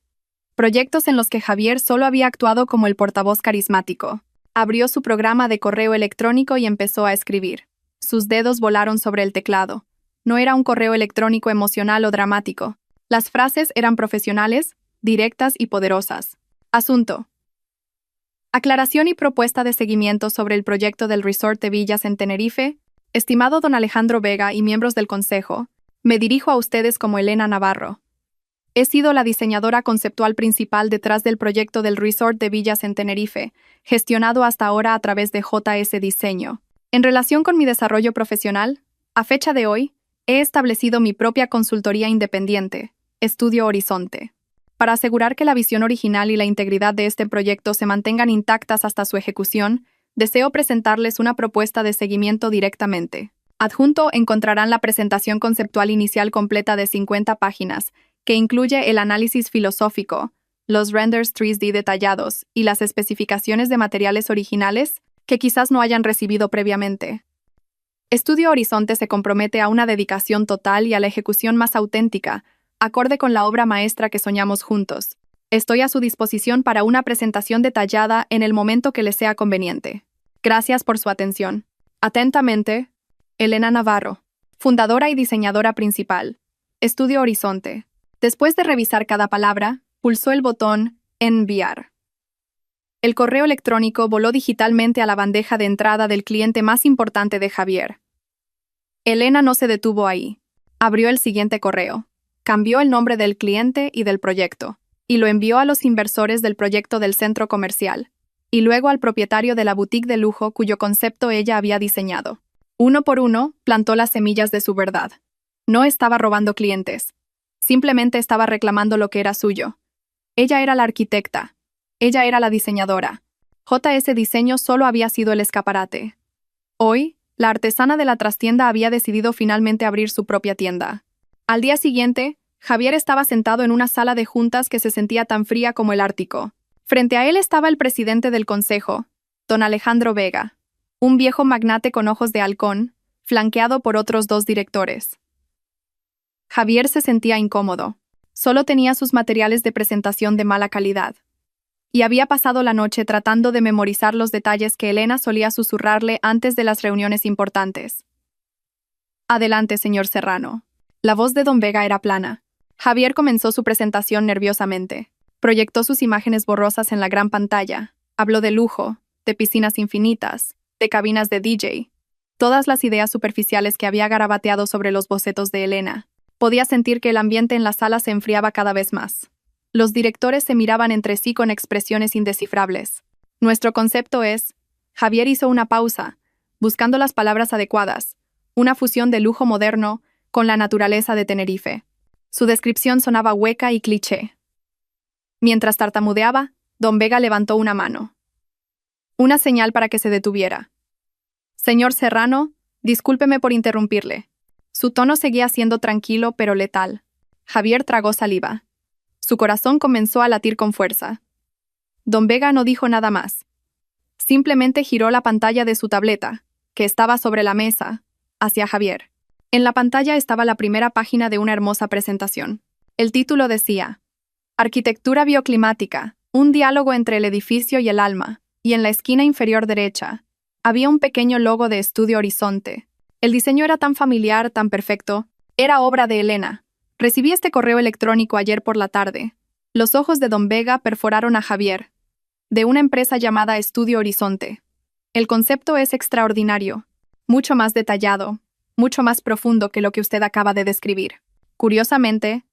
Proyectos en los que Javier solo había actuado como el portavoz carismático. Abrió su programa de correo electrónico y empezó a escribir. Sus dedos volaron sobre el teclado. No era un correo electrónico emocional o dramático. Las frases eran profesionales, directas y poderosas. Asunto: aclaración y propuesta de seguimiento sobre el proyecto del Resort de Villas en Tenerife. Estimado don Alejandro Vega y miembros del Consejo, me dirijo a ustedes como Elena Navarro. He sido la diseñadora conceptual principal detrás del proyecto del Resort de Villas en Tenerife, gestionado hasta ahora a través de JS Diseño. En relación con mi desarrollo profesional, a fecha de hoy, he establecido mi propia consultoría independiente, Estudio Horizonte. Para asegurar que la visión original y la integridad de este proyecto se mantengan intactas hasta su ejecución, deseo presentarles una propuesta de seguimiento directamente. Adjunto encontrarán la presentación conceptual inicial completa de 50 páginas, que incluye el análisis filosófico, los renders 3D detallados y las especificaciones de materiales originales que quizás no hayan recibido previamente. Estudio Horizonte se compromete a una dedicación total y a la ejecución más auténtica, acorde con la obra maestra que soñamos juntos. Estoy a su disposición para una presentación detallada en el momento que les sea conveniente. Gracias por su atención. Atentamente, Elena Navarro, fundadora y diseñadora principal. Estudio Horizonte. Después de revisar cada palabra, pulsó el botón Enviar. El correo electrónico voló digitalmente a la bandeja de entrada del cliente más importante de Javier. Elena no se detuvo ahí. Abrió el siguiente correo. Cambió el nombre del cliente y del proyecto, y lo envió a los inversores del proyecto del centro comercial, y luego al propietario de la boutique de lujo cuyo concepto ella había diseñado. Uno por uno, plantó las semillas de su verdad. No estaba robando clientes. Simplemente estaba reclamando lo que era suyo. Ella era la arquitecta. Ella era la diseñadora. JS Diseño solo había sido el escaparate. Hoy, la artesana de la trastienda había decidido finalmente abrir su propia tienda. Al día siguiente, Javier estaba sentado en una sala de juntas que se sentía tan fría como el Ártico. Frente a él estaba el presidente del consejo, don Alejandro Vega, un viejo magnate con ojos de halcón, flanqueado por otros 2 directores. Javier se sentía incómodo. Solo tenía sus materiales de presentación de mala calidad. Y había pasado la noche tratando de memorizar los detalles que Elena solía susurrarle antes de las reuniones importantes. Adelante, señor Serrano. La voz de don Vega era plana. Javier comenzó su presentación nerviosamente. Proyectó sus imágenes borrosas en la gran pantalla. Habló de lujo, de piscinas infinitas, de cabinas de DJ. Todas las ideas superficiales que había garabateado sobre los bocetos de Elena. Podía sentir que el ambiente en la sala se enfriaba cada vez más. Los directores se miraban entre sí con expresiones indescifrables. Nuestro concepto es... Javier hizo una pausa, buscando las palabras adecuadas. Una fusión de lujo moderno con la naturaleza de Tenerife. Su descripción sonaba hueca y cliché. Mientras tartamudeaba, don Vega levantó una mano. Una señal para que se detuviera. Señor Serrano, discúlpeme por interrumpirle. Su tono seguía siendo tranquilo pero letal. Javier tragó saliva. Su corazón comenzó a latir con fuerza. Don Vega no dijo nada más. Simplemente giró la pantalla de su tableta, que estaba sobre la mesa, hacia Javier. En la pantalla estaba la primera página de una hermosa presentación. El título decía: Arquitectura bioclimática, un diálogo entre el edificio y el alma, y en la esquina inferior derecha había un pequeño logo de Estudio Horizonte. El diseño era tan familiar, tan perfecto. Era obra de Elena. Recibí este correo electrónico ayer por la tarde. Los ojos de don Vega perforaron a Javier. De una empresa llamada Estudio Horizonte. El concepto es extraordinario, mucho más detallado, mucho más profundo que lo que usted acaba de describir. Curiosamente,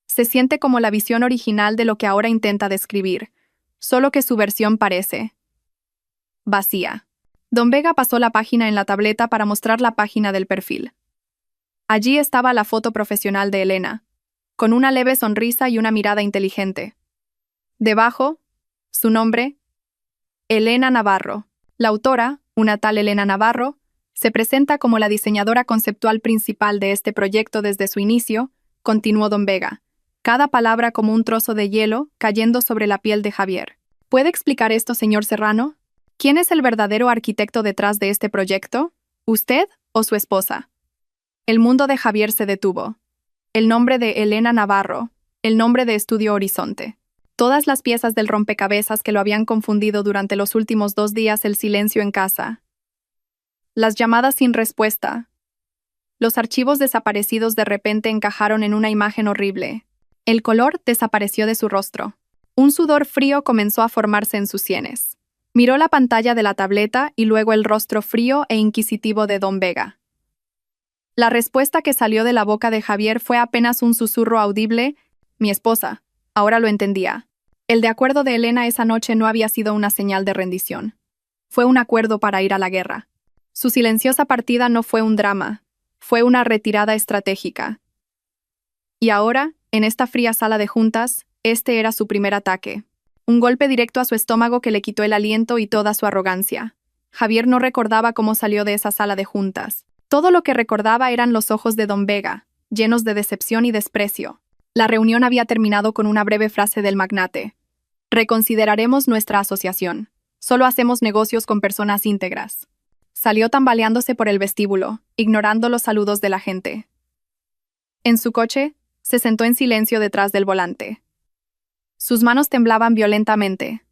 se siente como la visión original de lo que ahora intenta describir, solo que su versión parece vacía. Don Vega pasó la página en la tableta para mostrar la página del perfil. Allí estaba la foto profesional de Elena, con una leve sonrisa y una mirada inteligente. Debajo, su nombre, Elena Navarro. La autora, una tal Elena Navarro, se presenta como la diseñadora conceptual principal de este proyecto desde su inicio, continuó don Vega, cada palabra como un trozo de hielo cayendo sobre la piel de Javier. ¿Puede explicar esto, señor Serrano? ¿Quién es el verdadero arquitecto detrás de este proyecto? ¿Usted o su esposa? El mundo de Javier se detuvo. El nombre de Elena Navarro, el nombre de Estudio Horizonte. Todas las piezas del rompecabezas que lo habían confundido durante los últimos 2 días, el silencio en casa. Las llamadas sin respuesta. Los archivos desaparecidos de repente encajaron en una imagen horrible. El color desapareció de su rostro. Un sudor frío comenzó a formarse en sus sienes. Miró la pantalla de la tableta y luego el rostro frío e inquisitivo de don Vega. La respuesta que salió de la boca de Javier fue apenas un susurro audible: mi esposa. Ahora lo entendía. El de acuerdo de Elena esa noche no había sido una señal de rendición. Fue un acuerdo para ir a la guerra. Su silenciosa partida no fue un drama, fue una retirada estratégica. Y ahora, En esta fría sala de juntas, este era su primer ataque. Un golpe directo a su estómago que le quitó el aliento y toda su arrogancia. Javier no recordaba cómo salió de esa sala de juntas. Todo lo que recordaba eran los ojos de Don Vega, llenos de decepción y desprecio. La reunión había terminado con una breve frase del magnate. Reconsideraremos nuestra asociación. Solo hacemos negocios con personas íntegras. Salió tambaleándose por el vestíbulo, ignorando los saludos de la gente. En su coche, se sentó en silencio detrás del volante. Sus manos temblaban violentamente.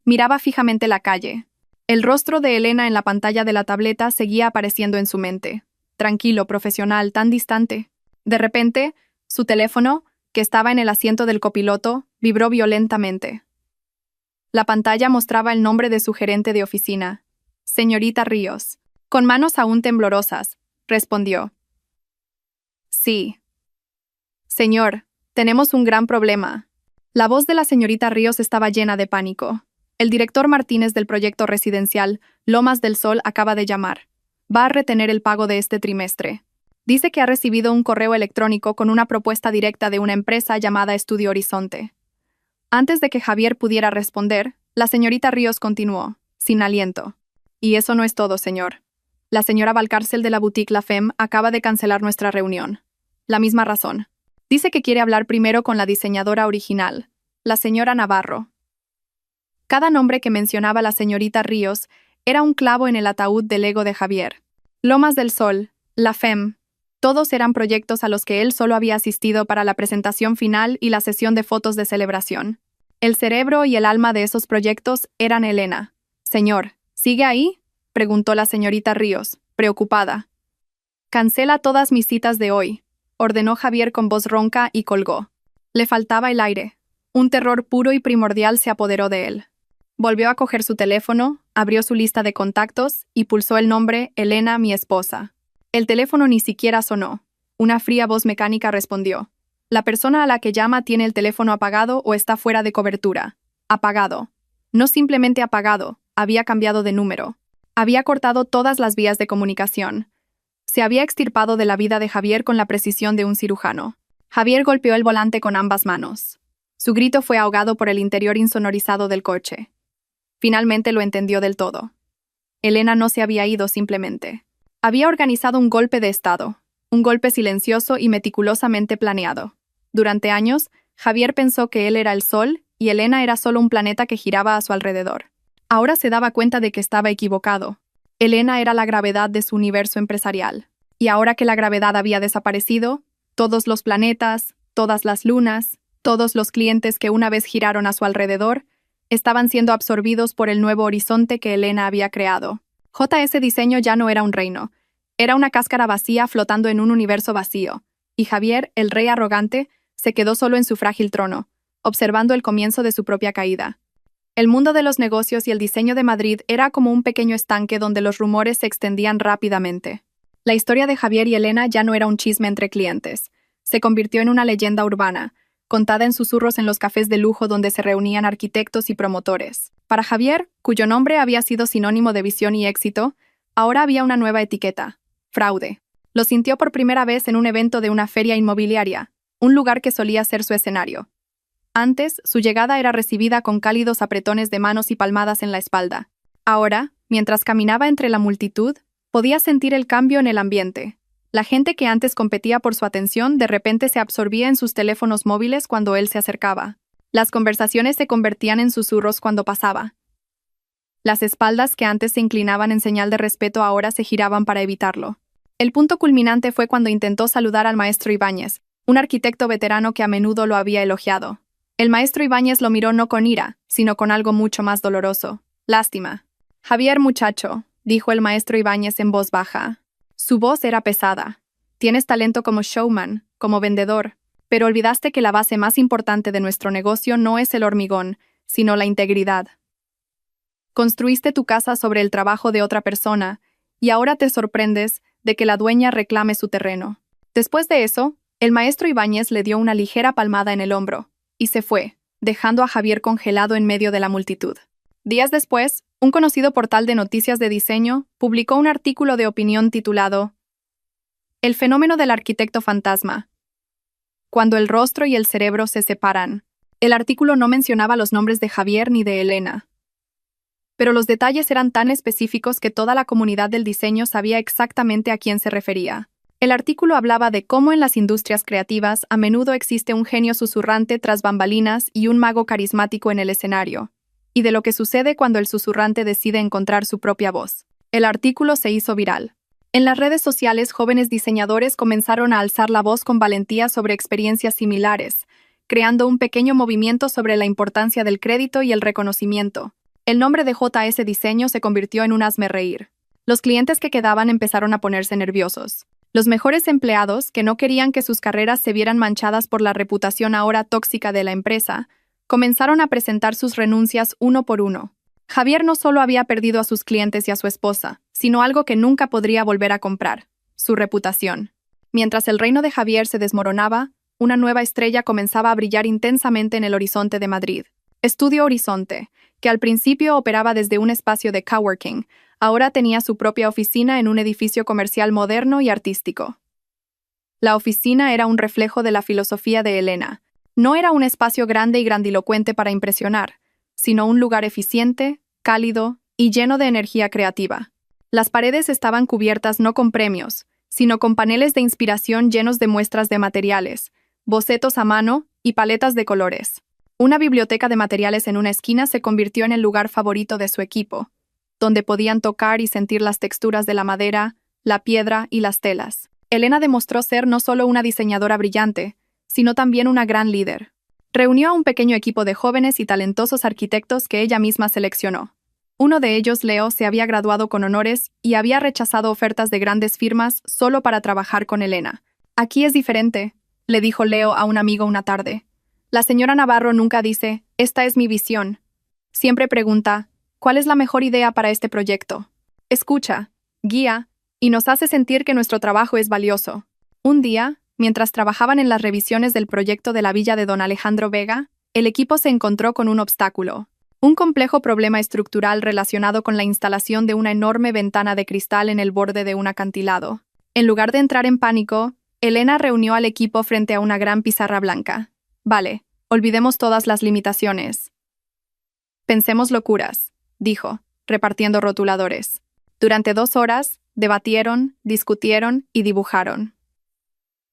Miraba fijamente la calle. El rostro de Elena en la pantalla de la tableta seguía apareciendo en su mente. Tranquilo, profesional, tan distante. De repente, su teléfono, que estaba en el asiento del copiloto, vibró violentamente. La pantalla mostraba el nombre de su gerente de oficina, señorita Ríos. Con manos aún temblorosas, respondió. Sí. Señor, tenemos un gran problema. La voz de la señorita Ríos estaba llena de pánico. El director Martínez del proyecto residencial Lomas del Sol acaba de llamar. Va a retener el pago de este trimestre. Dice que ha recibido un correo electrónico con una propuesta directa de una empresa llamada Estudio Horizonte. Antes de que Javier pudiera responder, la señorita Ríos continuó, sin aliento. Y eso no es todo, señor. La señora Valcárcel de la boutique La Femme acaba de cancelar nuestra reunión. La misma razón. Dice que quiere hablar primero con la diseñadora original, la señora Navarro. Cada nombre que mencionaba la señorita Ríos era un clavo en el ataúd del ego de Javier. Lomas del Sol, La Femme, todos eran proyectos a los que él solo había asistido para la presentación final y la sesión de fotos de celebración. El cerebro y el alma de esos proyectos eran Elena. Señor, ¿sigue ahí?, preguntó la señorita Ríos, preocupada. Cancela todas mis citas de hoy, ordenó Javier con voz ronca y colgó. Le faltaba el aire. Un terror puro y primordial se apoderó de él. Volvió a coger su teléfono, abrió su lista de contactos y pulsó el nombre Elena, mi esposa. El teléfono ni siquiera sonó. Una fría voz mecánica respondió. La persona a la que llama tiene el teléfono apagado o está fuera de cobertura. Apagado. No simplemente apagado, había cambiado de número. Había cortado todas las vías de comunicación. Se había extirpado de la vida de Javier con la precisión de un cirujano. Javier golpeó el volante con ambas manos. Su grito fue ahogado por el interior insonorizado del coche. Finalmente lo entendió del todo. Elena no se había ido simplemente. Había organizado un golpe de estado, un golpe silencioso y meticulosamente planeado. Durante años, Javier pensó que él era el Sol y Elena era solo un planeta que giraba a su alrededor. Ahora se daba cuenta de que estaba equivocado. Elena era la gravedad de su universo empresarial. Y ahora que la gravedad había desaparecido, todos los planetas, todas las lunas, todos los clientes que una vez giraron a su alrededor, estaban siendo absorbidos por el nuevo horizonte que Elena había creado. JS Diseño ya no era un reino. Era una cáscara vacía flotando en un universo vacío. Y Javier, el rey arrogante, se quedó solo en su frágil trono, observando el comienzo de su propia caída. El mundo de los negocios y el diseño de Madrid era como un pequeño estanque donde los rumores se extendían rápidamente. La historia de Javier y Elena ya no era un chisme entre clientes. Se convirtió en una leyenda urbana, contada en susurros en los cafés de lujo donde se reunían arquitectos y promotores. Para Javier, cuyo nombre había sido sinónimo de visión y éxito, ahora había una nueva etiqueta: fraude. Lo sintió por primera vez en un evento de una feria inmobiliaria, un lugar que solía ser su escenario. Antes, su llegada era recibida con cálidos apretones de manos y palmadas en la espalda. Ahora, mientras caminaba entre la multitud, podía sentir el cambio en el ambiente. La gente que antes competía por su atención de repente se absorbía en sus teléfonos móviles cuando él se acercaba. Las conversaciones se convertían en susurros cuando pasaba. Las espaldas que antes se inclinaban en señal de respeto ahora se giraban para evitarlo. El punto culminante fue cuando intentó saludar al maestro Ibáñez, un arquitecto veterano que a menudo lo había elogiado. El maestro Ibáñez lo miró no con ira, sino con algo mucho más doloroso. Lástima. Javier, muchacho, dijo el maestro Ibáñez en voz baja. Su voz era pesada. Tienes talento como showman, como vendedor, pero olvidaste que la base más importante de nuestro negocio no es el hormigón, sino la integridad. Construiste tu casa sobre el trabajo de otra persona, y ahora te sorprendes de que la dueña reclame su terreno. Después de eso, el maestro Ibáñez le dio una ligera palmada en el hombro, y se fue, dejando a Javier congelado en medio de la multitud. Días después, un conocido portal de noticias de diseño publicó un artículo de opinión titulado El fenómeno del arquitecto fantasma. cuando el rostro y el cerebro se separan. El artículo no mencionaba los nombres de Javier ni de Elena. Pero los detalles eran tan específicos que toda la comunidad del diseño sabía exactamente a quién se refería. El artículo hablaba de cómo en las industrias creativas a menudo existe un genio susurrante tras bambalinas y un mago carismático en el escenario, y de lo que sucede cuando el susurrante decide encontrar su propia voz. El artículo se hizo viral. En las redes sociales, jóvenes diseñadores comenzaron a alzar la voz con valentía sobre experiencias similares, creando un pequeño movimiento sobre la importancia del crédito y el reconocimiento. El nombre de JS Diseño se convirtió en un hazmerreír. Los clientes que quedaban empezaron a ponerse nerviosos. Los mejores empleados, que no querían que sus carreras se vieran manchadas por la reputación ahora tóxica de la empresa, comenzaron a presentar sus renuncias uno por uno. Javier no solo había perdido a sus clientes y a su esposa, sino algo que nunca podría volver a comprar: su reputación. Mientras el reino de Javier se desmoronaba, una nueva estrella comenzaba a brillar intensamente en el horizonte de Madrid. Estudio Horizonte, que al principio operaba desde un espacio de coworking, ahora tenía su propia oficina en un edificio comercial moderno y artístico. La oficina era un reflejo de la filosofía de Elena. No era un espacio grande y grandilocuente para impresionar, sino un lugar eficiente, cálido y lleno de energía creativa. Las paredes estaban cubiertas no con premios, sino con paneles de inspiración llenos de muestras de materiales, bocetos a mano y paletas de colores. Una biblioteca de materiales en una esquina se convirtió en el lugar favorito de su equipo, donde podían tocar y sentir las texturas de la madera, la piedra y las telas. Elena demostró ser no solo una diseñadora brillante, sino también una gran líder. Reunió a un pequeño equipo de jóvenes y talentosos arquitectos que ella misma seleccionó. Uno de ellos, Leo, se había graduado con honores y había rechazado ofertas de grandes firmas solo para trabajar con Elena. «Aquí es diferente», le dijo Leo a un amigo una tarde. «La señora Navarro nunca dice, esta es mi visión. Siempre pregunta, ¿cuál es la mejor idea para este proyecto? Escucha, guía, y nos hace sentir que nuestro trabajo es valioso». Un día, mientras trabajaban en las revisiones del proyecto de la villa de don Alejandro Vega, el equipo se encontró con un obstáculo. Un complejo problema estructural relacionado con la instalación de una enorme ventana de cristal en el borde de un acantilado. En lugar de entrar en pánico, Elena reunió al equipo frente a una gran pizarra blanca. «Vale, olvidemos todas las limitaciones. Pensemos locuras», dijo, repartiendo rotuladores. Durante 2 horas, debatieron, discutieron y dibujaron.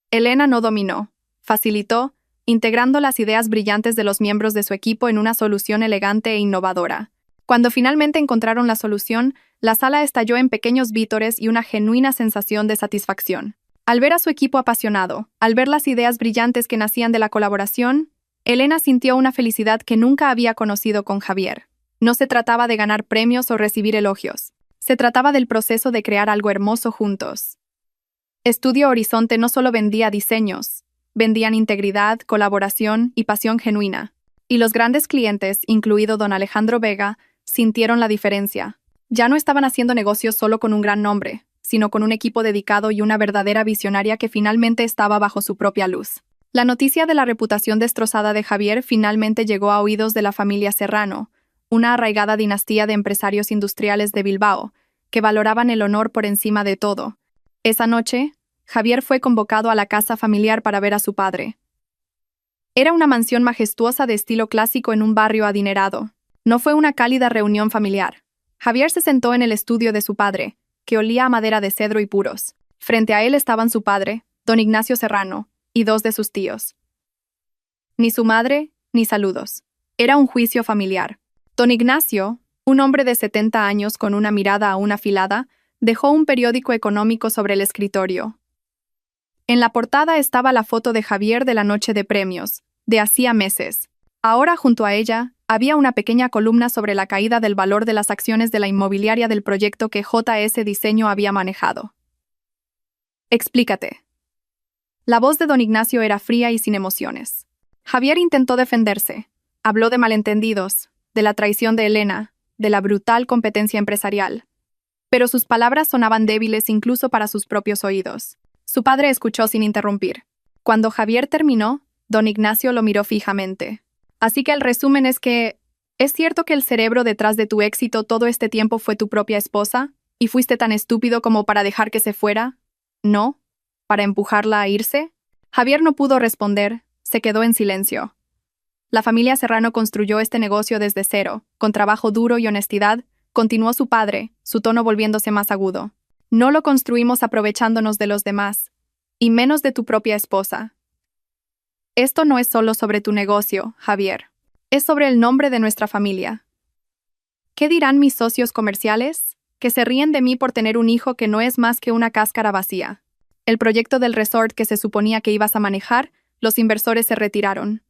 Elena no dominó, facilitó, integrando las ideas brillantes de los miembros de su equipo en una solución elegante e innovadora. Cuando finalmente encontraron la solución, la sala estalló en pequeños vítores y una genuina sensación de satisfacción. Al ver a su equipo apasionado, al ver las ideas brillantes que nacían de la colaboración, Elena sintió una felicidad que nunca había conocido con Javier. No se trataba de ganar premios o recibir elogios. Se trataba del proceso de crear algo hermoso juntos. Estudio Horizonte no solo vendía diseños, vendían integridad, colaboración y pasión genuina. Y los grandes clientes, incluido don Alejandro Vega, sintieron la diferencia. Ya no estaban haciendo negocios solo con un gran nombre, sino con un equipo dedicado y una verdadera visionaria que finalmente estaba bajo su propia luz. La noticia de la reputación destrozada de Javier finalmente llegó a oídos de la familia Serrano, una arraigada dinastía de empresarios industriales de Bilbao, que valoraban el honor por encima de todo. Esa noche, Javier fue convocado a la casa familiar para ver a su padre. Era una mansión majestuosa de estilo clásico en un barrio adinerado. No fue una cálida reunión familiar. Javier se sentó en el estudio de su padre, que olía a madera de cedro y puros. Frente a él estaban su padre, don Ignacio Serrano, y 2 de sus tíos. Ni su madre, ni saludos. Era un juicio familiar. Don Ignacio, un hombre de 70 años con una mirada aún afilada, dejó un periódico económico sobre el escritorio. En la portada estaba la foto de Javier de la noche de premios, de hacía meses. Ahora, junto a ella, había una pequeña columna sobre la caída del valor de las acciones de la inmobiliaria del proyecto que JS Diseño había manejado. «Explícate». La voz de don Ignacio era fría y sin emociones. Javier intentó defenderse. Habló de malentendidos, de la traición de Elena, de la brutal competencia empresarial. Pero sus palabras sonaban débiles incluso para sus propios oídos. Su padre escuchó sin interrumpir. Cuando Javier terminó, don Ignacio lo miró fijamente. «Así que el resumen es que, ¿es cierto que el cerebro detrás de tu éxito todo este tiempo fue tu propia esposa? ¿Y fuiste tan estúpido como para dejar que se fuera? ¿No? ¿Para empujarla a irse?» Javier no pudo responder, se quedó en silencio. La familia Serrano construyó este negocio desde cero, con trabajo duro y honestidad, continuó su padre, su tono volviéndose más agudo. No lo construimos aprovechándonos de los demás, y menos de tu propia esposa. Esto no es solo sobre tu negocio, Javier. Es sobre el nombre de nuestra familia. ¿Qué dirán mis socios comerciales? Que se ríen de mí por tener un hijo que no es más que una cáscara vacía. El proyecto del resort que se suponía que ibas a manejar, los inversores se retiraron.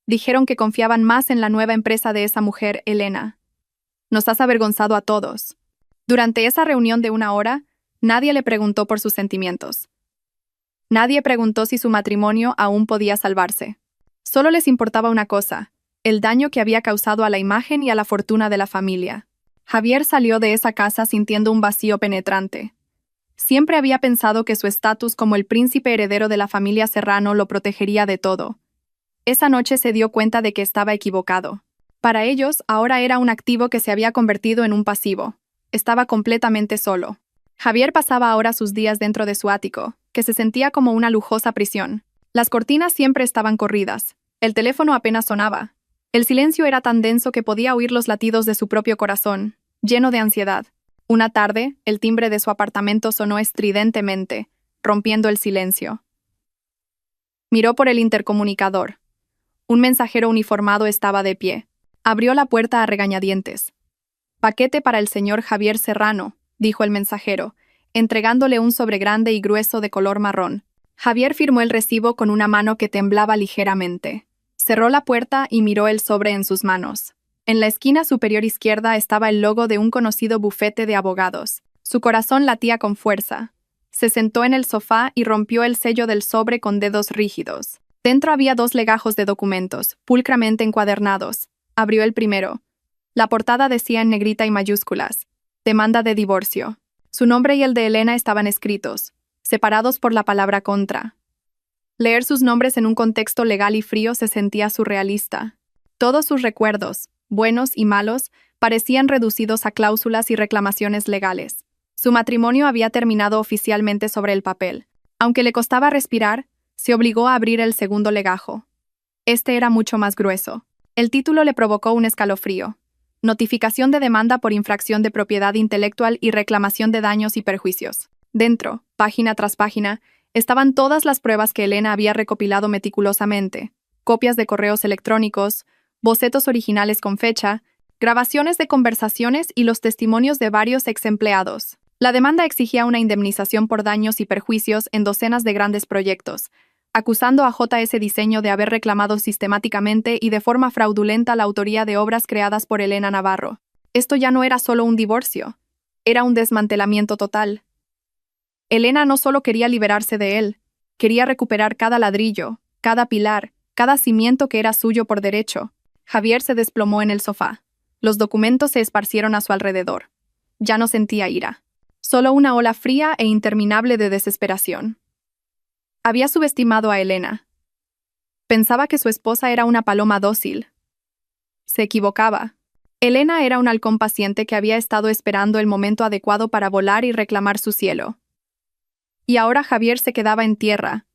Dijeron que confiaban más en la nueva empresa de esa mujer, Elena. Nos has avergonzado a todos. Durante esa reunión de 1 hora, nadie le preguntó por sus sentimientos. Nadie preguntó si su matrimonio aún podía salvarse. Solo les importaba una cosa: el daño que había causado a la imagen y a la fortuna de la familia. Javier salió de esa casa sintiendo un vacío penetrante. Siempre había pensado que su estatus como el príncipe heredero de la familia Serrano lo protegería de todo. Esa noche se dio cuenta de que estaba equivocado. Para ellos, ahora era un activo que se había convertido en un pasivo. Estaba completamente solo. Javier pasaba ahora sus días dentro de su ático, que se sentía como una lujosa prisión. Las cortinas siempre estaban corridas. El teléfono apenas sonaba. El silencio era tan denso que podía oír los latidos de su propio corazón, lleno de ansiedad. Una tarde, el timbre de su apartamento sonó estridentemente, rompiendo el silencio. Miró por el intercomunicador. Un mensajero uniformado estaba de pie. Abrió la puerta a regañadientes. «Paquete para el señor Javier Serrano», dijo el mensajero, entregándole un sobre grande y grueso de color marrón. Javier firmó el recibo con una mano que temblaba ligeramente. Cerró la puerta y miró el sobre en sus manos. En la esquina superior izquierda estaba el logo de un conocido bufete de abogados. Su corazón latía con fuerza. Se sentó en el sofá y rompió el sello del sobre con dedos rígidos. Dentro había 2 legajos de documentos, pulcramente encuadernados. Abrió el primero. La portada decía en negrita y mayúsculas: «Demanda de divorcio». Su nombre y el de Elena estaban escritos, separados por la palabra contra. Leer sus nombres en un contexto legal y frío se sentía surrealista. Todos sus recuerdos, buenos y malos, parecían reducidos a cláusulas y reclamaciones legales. Su matrimonio había terminado oficialmente sobre el papel. Aunque le costaba respirar, se obligó a abrir el segundo legajo. Este era mucho más grueso. El título le provocó un escalofrío: Notificación de demanda por infracción de propiedad intelectual y reclamación de daños y perjuicios. Dentro, página tras página, estaban todas las pruebas que Elena había recopilado meticulosamente: copias de correos electrónicos, bocetos originales con fecha, grabaciones de conversaciones y los testimonios de varios ex-empleados. La demanda exigía una indemnización por daños y perjuicios en docenas de grandes proyectos, acusando a JS Diseño de haber reclamado sistemáticamente y de forma fraudulenta la autoría de obras creadas por Elena Navarro. Esto ya no era solo un divorcio, era un desmantelamiento total. Elena no solo quería liberarse de él, quería recuperar cada ladrillo, cada pilar, cada cimiento que era suyo por derecho. Javier se desplomó en el sofá. Los documentos se esparcieron a su alrededor. Ya no sentía ira, solo una ola fría e interminable de desesperación. Había subestimado a Elena. Pensaba que su esposa era una paloma dócil. Se equivocaba. Elena era un halcón paciente que había estado esperando el momento adecuado para volar y reclamar su cielo. Y ahora Javier se quedaba en tierra,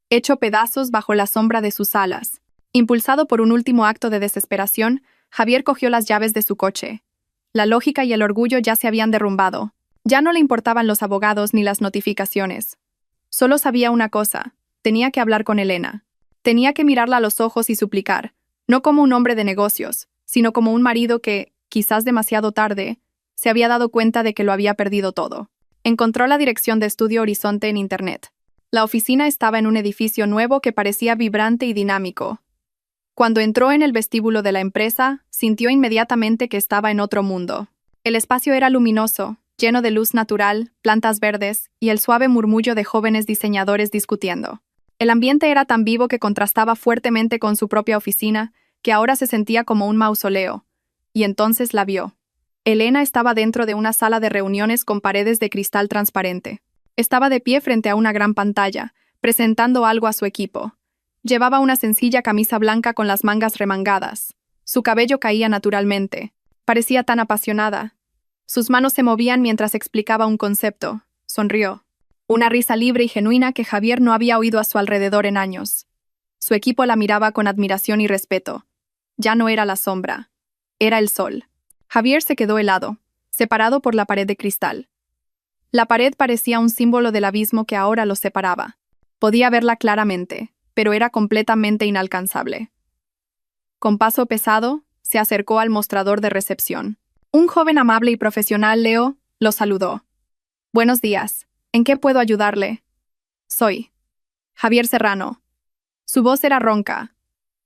hecho pedazos bajo la sombra de sus alas. Impulsado por un último acto de desesperación, Javier cogió las llaves de su coche. La lógica y el orgullo ya se habían derrumbado. Ya no le importaban los abogados ni las notificaciones. Solo sabía una cosa: tenía que hablar con Elena. Tenía que mirarla a los ojos y suplicar, no como un hombre de negocios, sino como un marido que, quizás demasiado tarde, se había dado cuenta de que lo había perdido todo. Encontró la dirección de Estudio Horizonte en Internet. La oficina estaba en un edificio nuevo que parecía vibrante y dinámico. Cuando entró en el vestíbulo de la empresa, sintió inmediatamente que estaba en otro mundo. El espacio era luminoso, lleno de luz natural, plantas verdes y el suave murmullo de jóvenes diseñadores discutiendo. El ambiente era tan vivo que contrastaba fuertemente con su propia oficina, que ahora se sentía como un mausoleo. Y entonces la vio. Elena estaba dentro de una sala de reuniones con paredes de cristal transparente. Estaba de pie frente a una gran pantalla, presentando algo a su equipo. Llevaba una sencilla camisa blanca con las mangas remangadas. Su cabello caía naturalmente. Parecía tan apasionada. Sus manos se movían mientras explicaba un concepto. Sonrió. Una risa libre y genuina que Javier no había oído a su alrededor en años. Su equipo la miraba con admiración y respeto. Ya no era la sombra. Era el sol. Javier se quedó helado, separado por la pared de cristal. La pared parecía un símbolo del abismo que ahora los separaba. Podía verla claramente, pero era completamente inalcanzable. Con paso pesado, se acercó al mostrador de recepción. Un joven amable y profesional, Leo, lo saludó. «Buenos días. ¿En qué puedo ayudarle?» «Soy Javier Serrano». Su voz era ronca.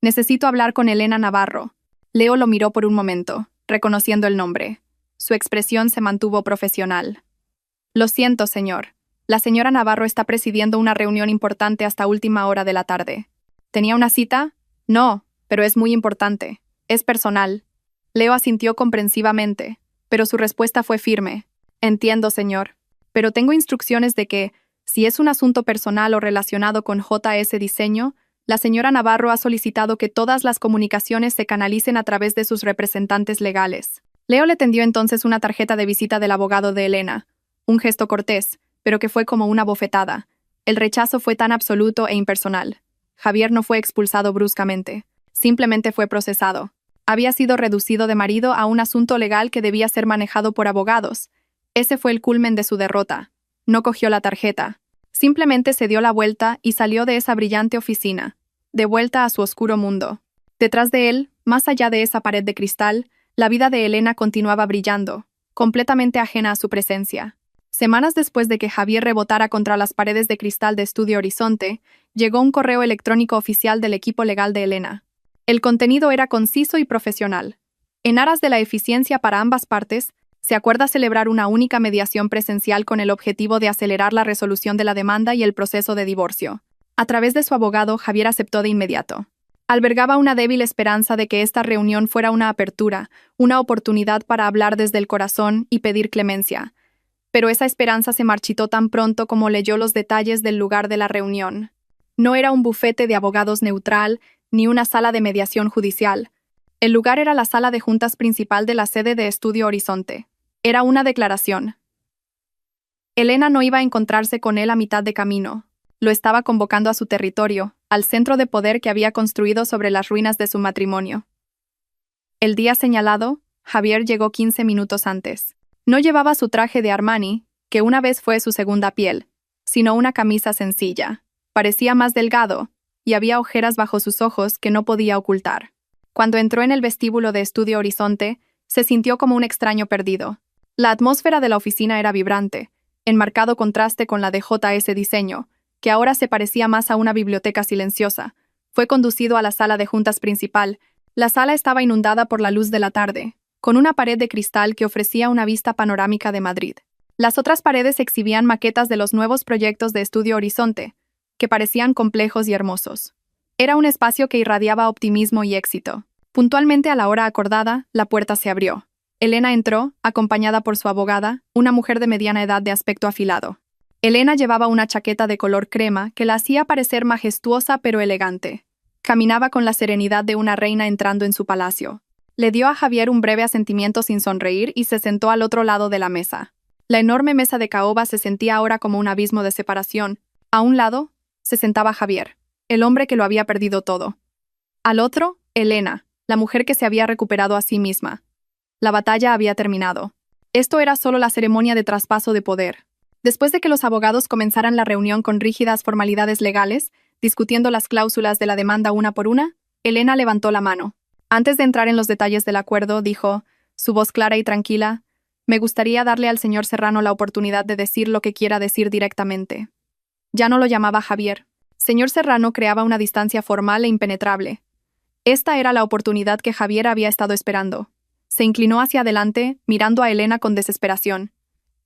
«Necesito hablar con Elena Navarro». Leo lo miró por un momento, reconociendo el nombre. Su expresión se mantuvo profesional. «Lo siento, señor. La señora Navarro está presidiendo una reunión importante hasta última hora de la tarde». «¿Tenía una cita?» «No, pero es muy importante. Es personal». Leo asintió comprensivamente, pero su respuesta fue firme. «Entiendo, señor. Pero tengo instrucciones de que, si es un asunto personal o relacionado con JS Diseño, la señora Navarro ha solicitado que todas las comunicaciones se canalicen a través de sus representantes legales». Leo le tendió entonces una tarjeta de visita del abogado de Elena. Un gesto cortés, pero que fue como una bofetada. El rechazo fue tan absoluto e impersonal. Javier no fue expulsado bruscamente. Simplemente fue procesado. Había sido reducido de marido a un asunto legal que debía ser manejado por abogados. Ese fue el culmen de su derrota. No cogió la tarjeta. Simplemente se dio la vuelta y salió de esa brillante oficina, de vuelta a su oscuro mundo. Detrás de él, más allá de esa pared de cristal, la vida de Elena continuaba brillando, completamente ajena a su presencia. Semanas después de que Javier rebotara contra las paredes de cristal de Estudio Horizonte, llegó un correo electrónico oficial del equipo legal de Elena. El contenido era conciso y profesional. En aras de la eficiencia para ambas partes, se acuerda celebrar una única mediación presencial con el objetivo de acelerar la resolución de la demanda y el proceso de divorcio. A través de su abogado, Javier aceptó de inmediato. Albergaba una débil esperanza de que esta reunión fuera una apertura, una oportunidad para hablar desde el corazón y pedir clemencia. Pero esa esperanza se marchitó tan pronto como leyó los detalles del lugar de la reunión. No era un bufete de abogados neutral, ni una sala de mediación judicial. El lugar era la sala de juntas principal de la sede de Estudio Horizonte. Era una declaración. Elena no iba a encontrarse con él a mitad de camino. Lo estaba convocando a su territorio, al centro de poder que había construido sobre las ruinas de su matrimonio. El día señalado, Javier llegó 15 minutos antes. No llevaba su traje de Armani, que una vez fue su segunda piel, sino una camisa sencilla. Parecía más delgado, y había ojeras bajo sus ojos que no podía ocultar. Cuando entró en el vestíbulo de Estudio Horizonte, se sintió como un extraño perdido. La atmósfera de la oficina era vibrante, en marcado contraste con la de JS Diseño, que ahora se parecía más a una biblioteca silenciosa. Fue conducido a la sala de juntas principal. La sala estaba inundada por la luz de la tarde, con una pared de cristal que ofrecía una vista panorámica de Madrid. Las otras paredes exhibían maquetas de los nuevos proyectos de Estudio Horizonte, que parecían complejos y hermosos. Era un espacio que irradiaba optimismo y éxito. Puntualmente a la hora acordada, la puerta se abrió. Elena entró, acompañada por su abogada, una mujer de mediana edad de aspecto afilado. Elena llevaba una chaqueta de color crema que la hacía parecer majestuosa pero elegante. Caminaba con la serenidad de una reina entrando en su palacio. Le dio a Javier un breve asentimiento sin sonreír y se sentó al otro lado de la mesa. La enorme mesa de caoba se sentía ahora como un abismo de separación. A un lado, se sentaba Javier, el hombre que lo había perdido todo. Al otro, Elena, la mujer que se había recuperado a sí misma. La batalla había terminado. Esto era solo la ceremonia de traspaso de poder. Después de que los abogados comenzaran la reunión con rígidas formalidades legales, discutiendo las cláusulas de la demanda una por una, Elena levantó la mano. Antes de entrar en los detalles del acuerdo, dijo, su voz clara y tranquila, «Me gustaría darle al señor Serrano la oportunidad de decir lo que quiera decir directamente». Ya no lo llamaba Javier. Señor Serrano creaba una distancia formal e impenetrable. Esta era la oportunidad que Javier había estado esperando. Se inclinó hacia adelante, mirando a Elena con desesperación.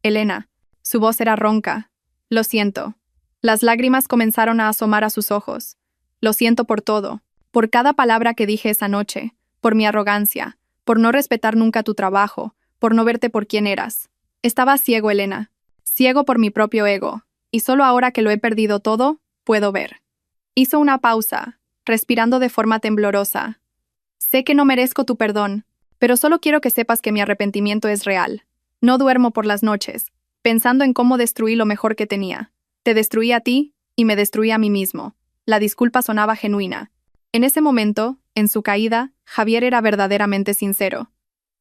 «Elena». Su voz era ronca. «Lo siento». Las lágrimas comenzaron a asomar a sus ojos. «Lo siento por todo. Por cada palabra que dije esa noche. Por mi arrogancia. Por no respetar nunca tu trabajo. Por no verte por quien eras. Estaba ciego, Elena. Ciego por mi propio ego. Y solo ahora que lo he perdido todo, puedo ver». Hizo una pausa, respirando de forma temblorosa. «Sé que no merezco tu perdón, pero solo quiero que sepas que mi arrepentimiento es real. No duermo por las noches, pensando en cómo destruí lo mejor que tenía. Te destruí a ti y me destruí a mí mismo. La disculpa sonaba genuina. En ese momento, en su caída, Javier era verdaderamente sincero.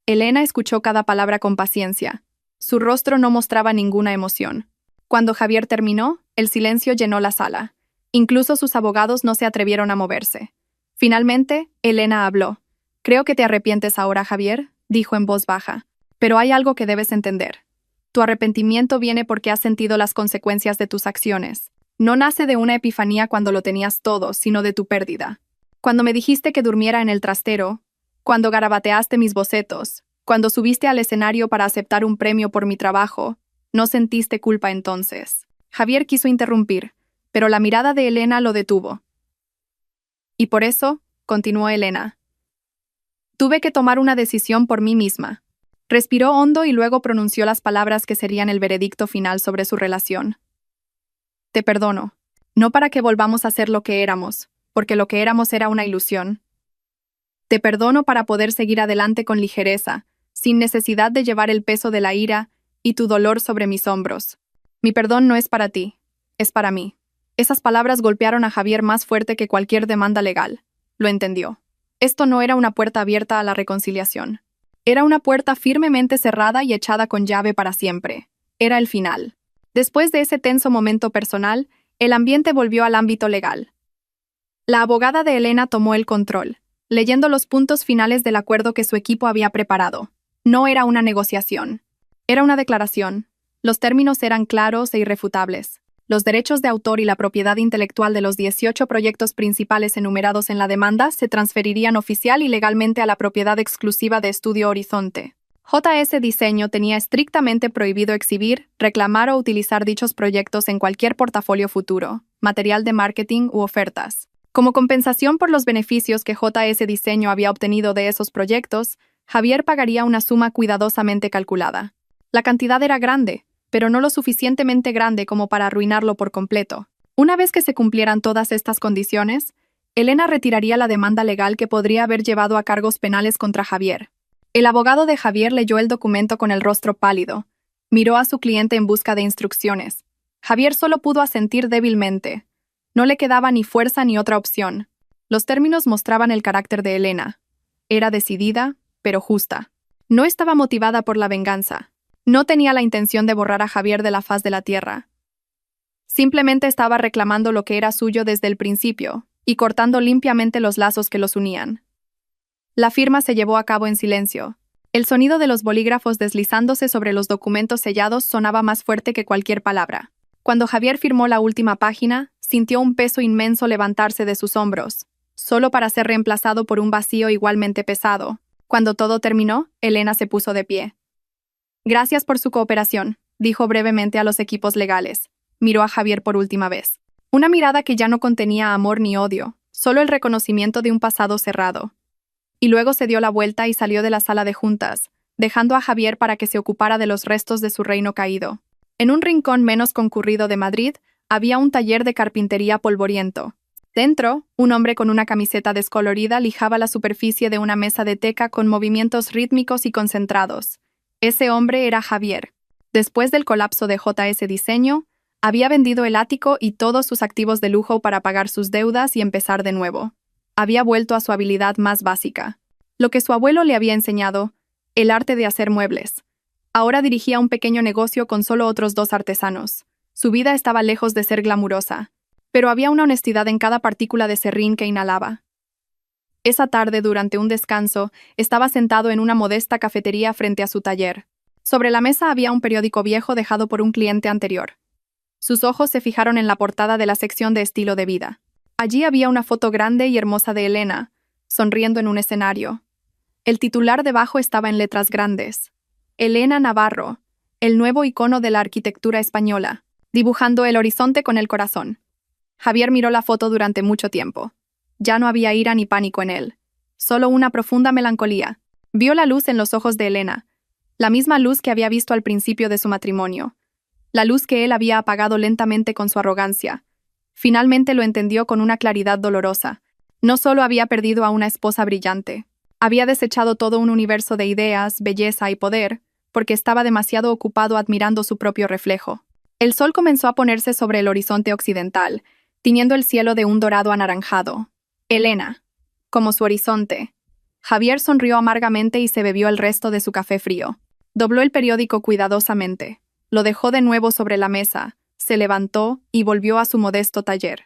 Elena escuchó cada palabra con paciencia. Su rostro no mostraba ninguna emoción. Cuando Javier terminó, el silencio llenó la sala. Incluso sus abogados no se atrevieron a moverse. Finalmente, Elena habló. «Creo que te arrepientes ahora, Javier», dijo en voz baja. «Pero hay algo que debes entender. Tu arrepentimiento viene porque has sentido las consecuencias de tus acciones. No nace de una epifanía cuando lo tenías todo, sino de tu pérdida. Cuando me dijiste que durmiera en el trastero, cuando garabateaste mis bocetos, cuando subiste al escenario para aceptar un premio por mi trabajo, no sentiste culpa entonces». Javier quiso interrumpir, pero la mirada de Elena lo detuvo. «Y por eso», continuó Elena, «tuve que tomar una decisión por mí misma». Respiró hondo y luego pronunció las palabras que serían el veredicto final sobre su relación. «Te perdono. No para que volvamos a ser lo que éramos, porque lo que éramos era una ilusión. Te perdono para poder seguir adelante con ligereza, sin necesidad de llevar el peso de la ira y tu dolor sobre mis hombros. Mi perdón no es para ti, es para mí». Esas palabras golpearon a Javier más fuerte que cualquier demanda legal. Lo entendió. Esto no era una puerta abierta a la reconciliación. Era una puerta firmemente cerrada y echada con llave para siempre. Era el final. Después de ese tenso momento personal, el ambiente volvió al ámbito legal. La abogada de Elena tomó el control, leyendo los puntos finales del acuerdo que su equipo había preparado. No era una negociación. Era una declaración. Los términos eran claros e irrefutables. Los derechos de autor y la propiedad intelectual de los 18 proyectos principales enumerados en la demanda se transferirían oficial y legalmente a la propiedad exclusiva de Estudio Horizonte. JS Diseño tenía estrictamente prohibido exhibir, reclamar o utilizar dichos proyectos en cualquier portafolio futuro, material de marketing u ofertas. Como compensación por los beneficios que JS Diseño había obtenido de esos proyectos, Javier pagaría una suma cuidadosamente calculada. La cantidad era grande, pero no lo suficientemente grande como para arruinarlo por completo. Una vez que se cumplieran todas estas condiciones, Elena retiraría la demanda legal que podría haber llevado a cargos penales contra Javier. El abogado de Javier leyó el documento con el rostro pálido. Miró a su cliente en busca de instrucciones. Javier solo pudo asentir débilmente. No le quedaba ni fuerza ni otra opción. Los términos mostraban el carácter de Elena. Era decidida, pero justa. No estaba motivada por la venganza. No tenía la intención de borrar a Javier de la faz de la tierra. Simplemente estaba reclamando lo que era suyo desde el principio y cortando limpiamente los lazos que los unían. La firma se llevó a cabo en silencio. El sonido de los bolígrafos deslizándose sobre los documentos sellados sonaba más fuerte que cualquier palabra. Cuando Javier firmó la última página, sintió un peso inmenso levantarse de sus hombros, solo para ser reemplazado por un vacío igualmente pesado. Cuando todo terminó, Elena se puso de pie. «Gracias por su cooperación», dijo brevemente a los equipos legales. Miró a Javier por última vez. Una mirada que ya no contenía amor ni odio, solo el reconocimiento de un pasado cerrado. Y luego se dio la vuelta y salió de la sala de juntas, dejando a Javier para que se ocupara de los restos de su reino caído. En un rincón menos concurrido de Madrid, había un taller de carpintería polvoriento. Dentro, un hombre con una camiseta descolorida lijaba la superficie de una mesa de teca con movimientos rítmicos y concentrados. Ese hombre era Javier. Después del colapso de JS Diseño, había vendido el ático y todos sus activos de lujo para pagar sus deudas y empezar de nuevo. Había vuelto a su habilidad más básica. Lo que su abuelo le había enseñado, el arte de hacer muebles. Ahora dirigía un pequeño negocio con solo otros 2 artesanos. Su vida estaba lejos de ser glamurosa, pero había una honestidad en cada partícula de serrín que inhalaba. Esa tarde, durante un descanso, estaba sentado en una modesta cafetería frente a su taller. Sobre la mesa había un periódico viejo dejado por un cliente anterior. Sus ojos se fijaron en la portada de la sección de estilo de vida. Allí había una foto grande y hermosa de Elena, sonriendo en un escenario. El titular debajo estaba en letras grandes. Elena Navarro, el nuevo icono de la arquitectura española, dibujando el horizonte con el corazón. Javier miró la foto durante mucho tiempo. Ya no había ira ni pánico en él, solo una profunda melancolía. Vio la luz en los ojos de Elena, la misma luz que había visto al principio de su matrimonio, la luz que él había apagado lentamente con su arrogancia. Finalmente lo entendió con una claridad dolorosa. No solo había perdido a una esposa brillante, había desechado todo un universo de ideas, belleza y poder, porque estaba demasiado ocupado admirando su propio reflejo. El sol comenzó a ponerse sobre el horizonte occidental, tiñendo el cielo de un dorado anaranjado. Elena, como su horizonte. Javier sonrió amargamente y se bebió el resto de su café frío. Dobló el periódico cuidadosamente, lo dejó de nuevo sobre la mesa, se levantó y volvió a su modesto taller.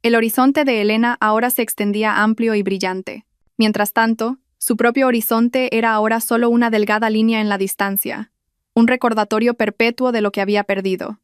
El horizonte de Elena ahora se extendía amplio y brillante. Mientras tanto, su propio horizonte era ahora solo una delgada línea en la distancia, un recordatorio perpetuo de lo que había perdido.